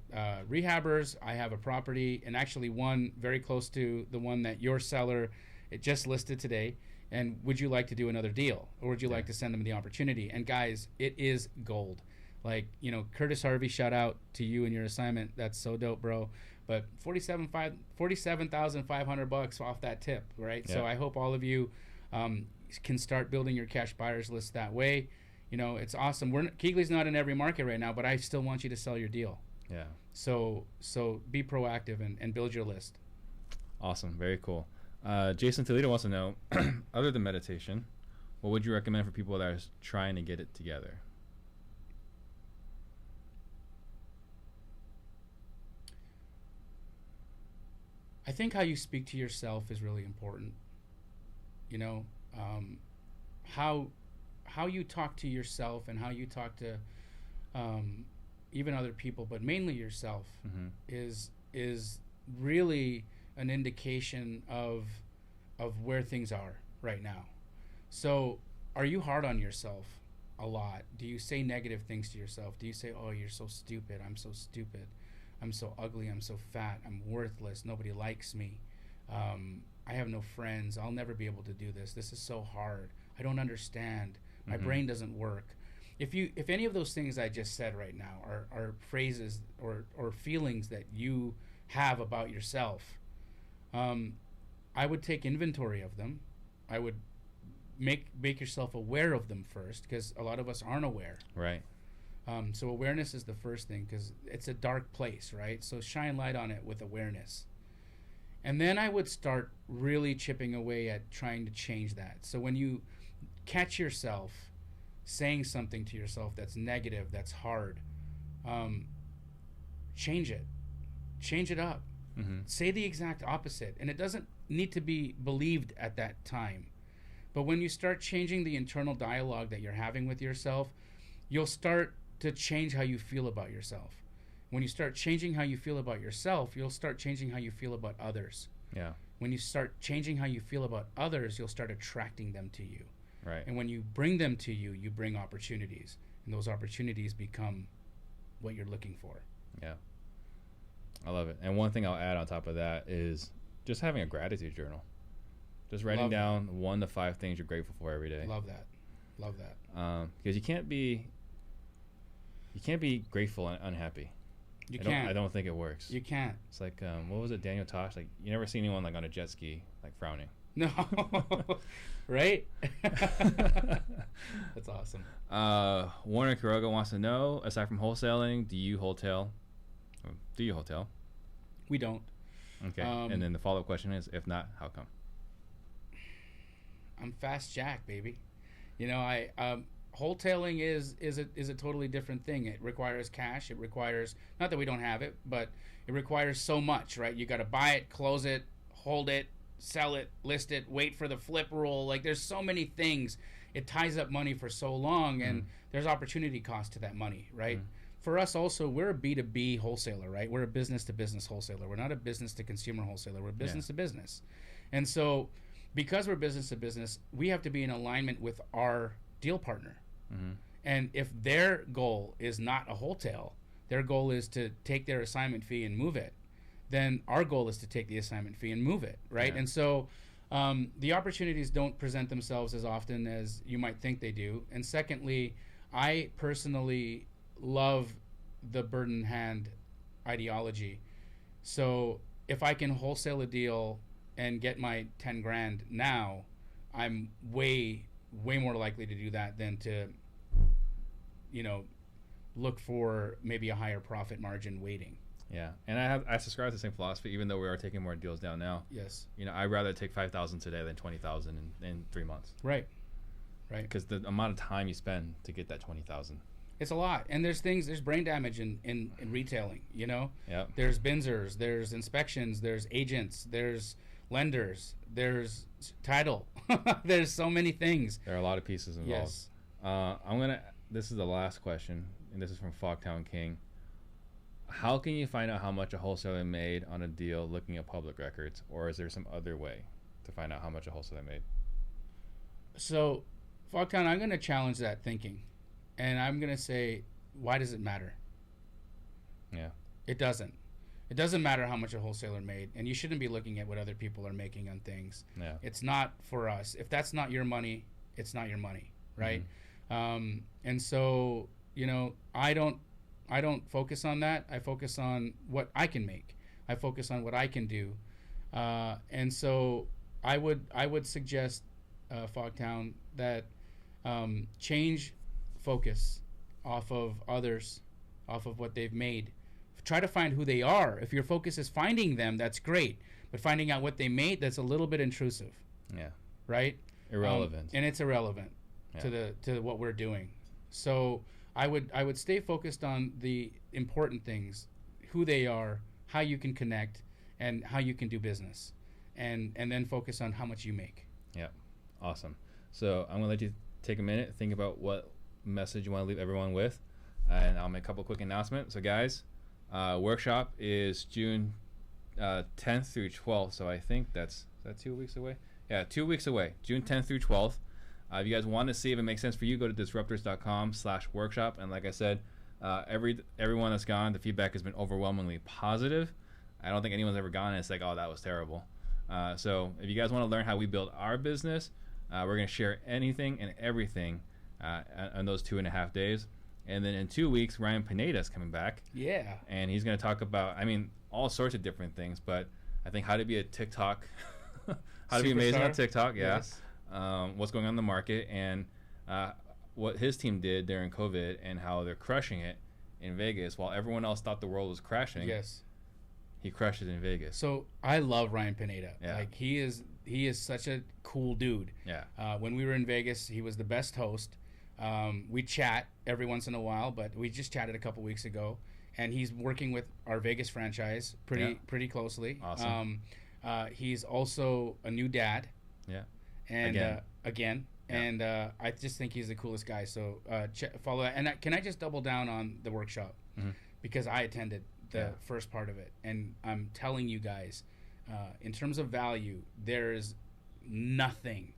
Rehabbers. I have a property, and actually one very close to the one that your seller it just listed today. And would you like to do another deal? Or would you like to send them the opportunity? And guys, it is gold. Like, Curtis Harvey, shout out to you and your assignment. That's so dope, bro. But $47,500 off that tip, right? Yeah. So I hope all of you can start building your cash buyers list that way. It's awesome. KeyGlee's not in every market right now, but I still want you to sell your deal. Yeah. So be proactive and build your list. Awesome. Very cool. Jason Toledo wants to know, other than meditation, what would you recommend for people that are trying to get it together? I think how you speak to yourself is really important. How you talk to yourself and how you talk to even other people, but mainly yourself, is really an indication of where things are right now. So are you hard on yourself a lot? Do you say negative things to yourself? Do you say, oh, you're so stupid, I'm so stupid, I'm so ugly, I'm so fat, I'm worthless, nobody likes me, I have no friends, I'll never be able to do this is so hard, I don't understand, my brain doesn't work? If any of those things I just said right now are phrases or feelings that you have about yourself, I would take inventory of them. I would make yourself aware of them first, because a lot of us aren't aware. Right. So awareness is the first thing, because it's a dark place, right? So shine light on it with awareness. And then I would start really chipping away at trying to change that. So when you catch yourself saying something to yourself that's negative, that's hard, change it. Change it up. Say the exact opposite. And it doesn't need to be believed at that time. But when you start changing the internal dialogue that you're having with yourself, you'll start to change how you feel about yourself. When you start changing how you feel about yourself, you'll start changing how you feel about others. Yeah. When you start changing how you feel about others, you'll start attracting them to you. Right. And when you bring them to you, you bring opportunities. And those opportunities become what you're looking for. Yeah. I love it. And one thing I'll add on top of that is just having a gratitude journal. Just writing down 1 to 5 things you're grateful for every day. Love that. Love that. Because you can't be grateful and unhappy. You can't. I don't think it works. You can't. It's like, what was it, Daniel Tosh? Like, you never see anyone like on a jet ski like frowning. No. Right? That's awesome. Warner Quiroga wants to know, aside from wholesaling, do you wholesale? We don't. Okay. And then the follow-up question is, if not, how come? I'm Fast Jack, baby. You know, wholesaling is a totally different thing. It requires cash. It requires, not that we don't have it, but it requires so much, right? You got to buy it, close it, hold it, sell it, list it, wait for the flip rule. Like, there's so many things. It ties up money for so long, and there's opportunity cost to that money, right? For us also, we're a B2B wholesaler, right? We're a business-to-business wholesaler. We're not a business-to-consumer wholesaler. We're business-to-business. And so because we're business-to-business, we have to be in alignment with our deal partner. And if their goal is not a wholesale, their goal is to take their assignment fee and move it, then our goal is to take the assignment fee and move it, right? And so the opportunities don't present themselves as often as you might think they do. And secondly, I personally love the bird in hand ideology. So if I can wholesale a deal and get my 10 grand now, I'm way more likely to do that than to, you know, look for maybe a higher profit margin waiting. Yeah, and I subscribe to the same philosophy, even though we are taking more deals down now. Yes. You know, I'd rather take 5,000 today than 20,000 in 3 months. Right. Because the amount of time you spend to get that 20,000. It's a lot, and there's brain damage in retailing. You know. Yep. There's binzers, there's inspections, there's agents, there's lenders, there's title. There's so many things. There are a lot of pieces involved. Yes. This is the last question, and this is from Fogtown King. How can you find out how much a wholesaler made on a deal looking at public records, or is there some other way to find out how much a wholesaler made? So, Fogtown, I'm going to challenge that thinking, and I'm going to say, why does it matter? Yeah. It doesn't. It doesn't matter how much a wholesaler made, and you shouldn't be looking at what other people are making on things. Yeah. It's not for us. If that's not your money, it's not your money, right? And so, you know, I don't focus on that. I focus on what I can make. I focus on what I can do. And so I would suggest, Fogtown, that change focus off of others, off of what they've made. Try to find who they are. If your focus is finding them, that's great. But finding out what they made, that's a little bit intrusive. Yeah. Right? Irrelevant. And it's irrelevant to what we're doing. So I would stay focused on the important things, who they are, how you can connect, and how you can do business, and then focus on how much you make. Yeah, awesome. So I'm gonna let you take a minute, think about what message you want to leave everyone with, and I'll make a couple quick announcements. So guys, workshop is June 10th through 12th. So I think is that 2 weeks away? Yeah, 2 weeks away, June 10th through 12th. If you guys want to see if it makes sense for you, go to disruptors.com/workshop. And like I said, everyone that's gone, the feedback has been overwhelmingly positive. I don't think anyone's ever gone and it's like, oh, that was terrible. So if you guys want to learn how we build our business, we're going to share anything and everything on those 2.5 days. And then in 2 weeks, Ryan Pineda is coming back. Yeah. And he's going to talk about, all sorts of different things, but I think how to be a TikTok, how to be amazing on TikTok. Yeah. Yes. What's going on in the market, and what his team did during COVID, and how they're crushing it in Vegas while everyone else thought the world was crashing. Yes. He crushed it in Vegas. So I love Ryan Pineda. Yeah. Like he is such a cool dude. Yeah. When we were in Vegas, he was the best host. We chat every once in a while, but we just chatted a couple weeks ago, and he's working with our Vegas franchise pretty closely. Awesome. He's also a new dad. Yeah. And again. Yeah. And I just think he's the coolest guy. So follow that. And can I just double down on the workshop? Because I attended the first part of it, and I'm telling you guys, in terms of value, there's nothing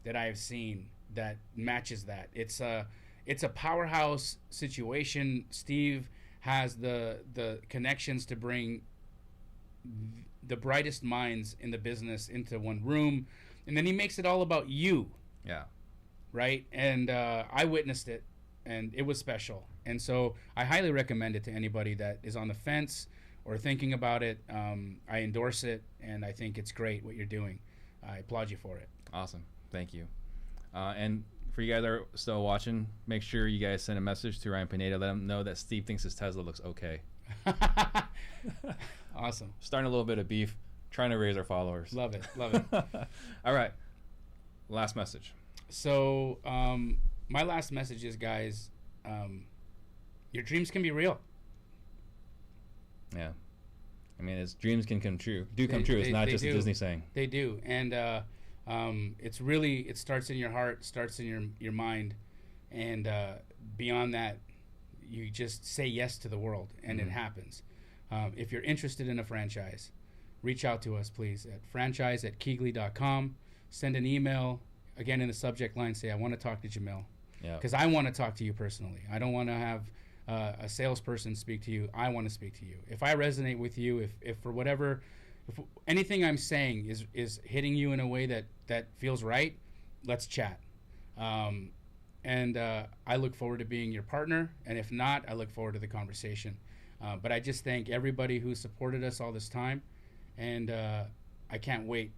that I've seen that matches that. It's a powerhouse situation. Steve has the connections to bring the brightest minds in the business into one room, and then he makes it all about you. Yeah. Right? And I witnessed it. and it was special. And so I highly recommend it to anybody that is on the fence or thinking about it. I endorse it, and I think it's great what you're doing. I applaud you for it. Awesome. Thank you. And for you guys that are still watching, make sure you guys send a message to Ryan Pineda. Let him know that Steve thinks his Tesla looks okay. Awesome. Starting a little bit of beef, trying to raise our followers. Love it. Love it. All right. Last message. So my last message is, guys, your dreams can be real. Yeah. I mean, dreams can come true. It's not just a Disney saying. They do. And it's really, it starts in your heart, starts in your mind. And beyond that, you just say yes to the world, and it happens. If you're interested in a franchise, reach out to us, please, at franchise@Keighley.com. Send an email. Again, in the subject line, say, I want to talk to Jamil. Because I want to talk to you personally. I don't want to have a salesperson speak to you. I want to speak to you. If I resonate with you, if for whatever, if anything I'm saying is hitting you in a way that feels right, let's chat. And I look forward to being your partner. And if not, I look forward to the conversation. But I just thank everybody who supported us all this time. And I can't wait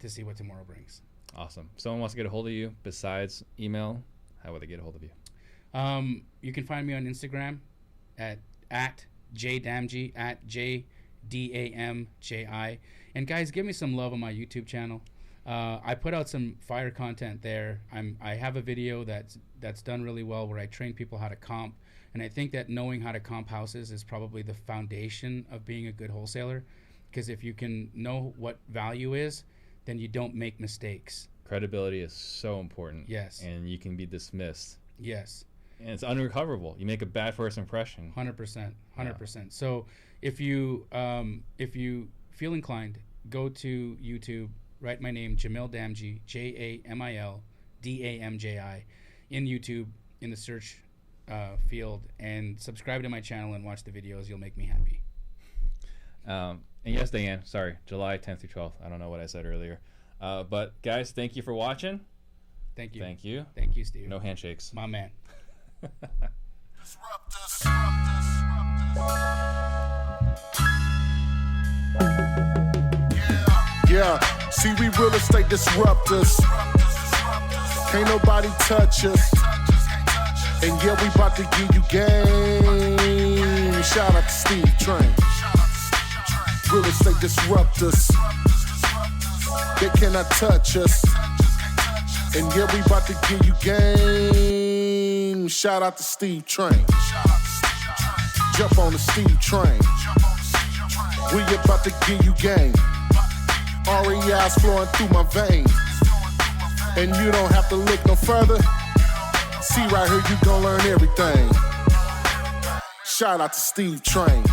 to see what tomorrow brings. Awesome. If someone wants to get a hold of you besides email, how would they get a hold of you? You can find me on Instagram at @JDamji, @JDAMJI. And guys, give me some love on my YouTube channel. I put out some fire content there. I have a video that's done really well where I train people how to comp. And I think that knowing how to comp houses is probably the foundation of being a good wholesaler. Because if you can know what value is, then you don't make mistakes. Credibility is so important. Yes. And you can be dismissed. Yes. And it's unrecoverable. You make a bad first impression. 100%. 100%. Yeah. So if you feel inclined, go to YouTube, write my name, Jamil Damji, JamilDamji, in YouTube, in the search field, and subscribe to my channel and watch the videos. You'll make me happy. And yes, Diane, sorry, July 10th through 12th. I don't know what I said earlier. But guys, thank you for watching. Thank you. Thank you. Thank you, Steve. No handshakes. My man. Yeah, see, we real estate disruptors. Can't nobody touch us. And yeah, we about to give you game. Shout out to Steve Train. Real estate disruptors. They cannot touch us. And yeah, we about to give you game. Shout out to Steve Train. Jump on the Steve Train. We about to give you game. REI's flowing through my veins. And you don't have to look no further. See right here, you gon' learn everything. Shout out to Steve Train.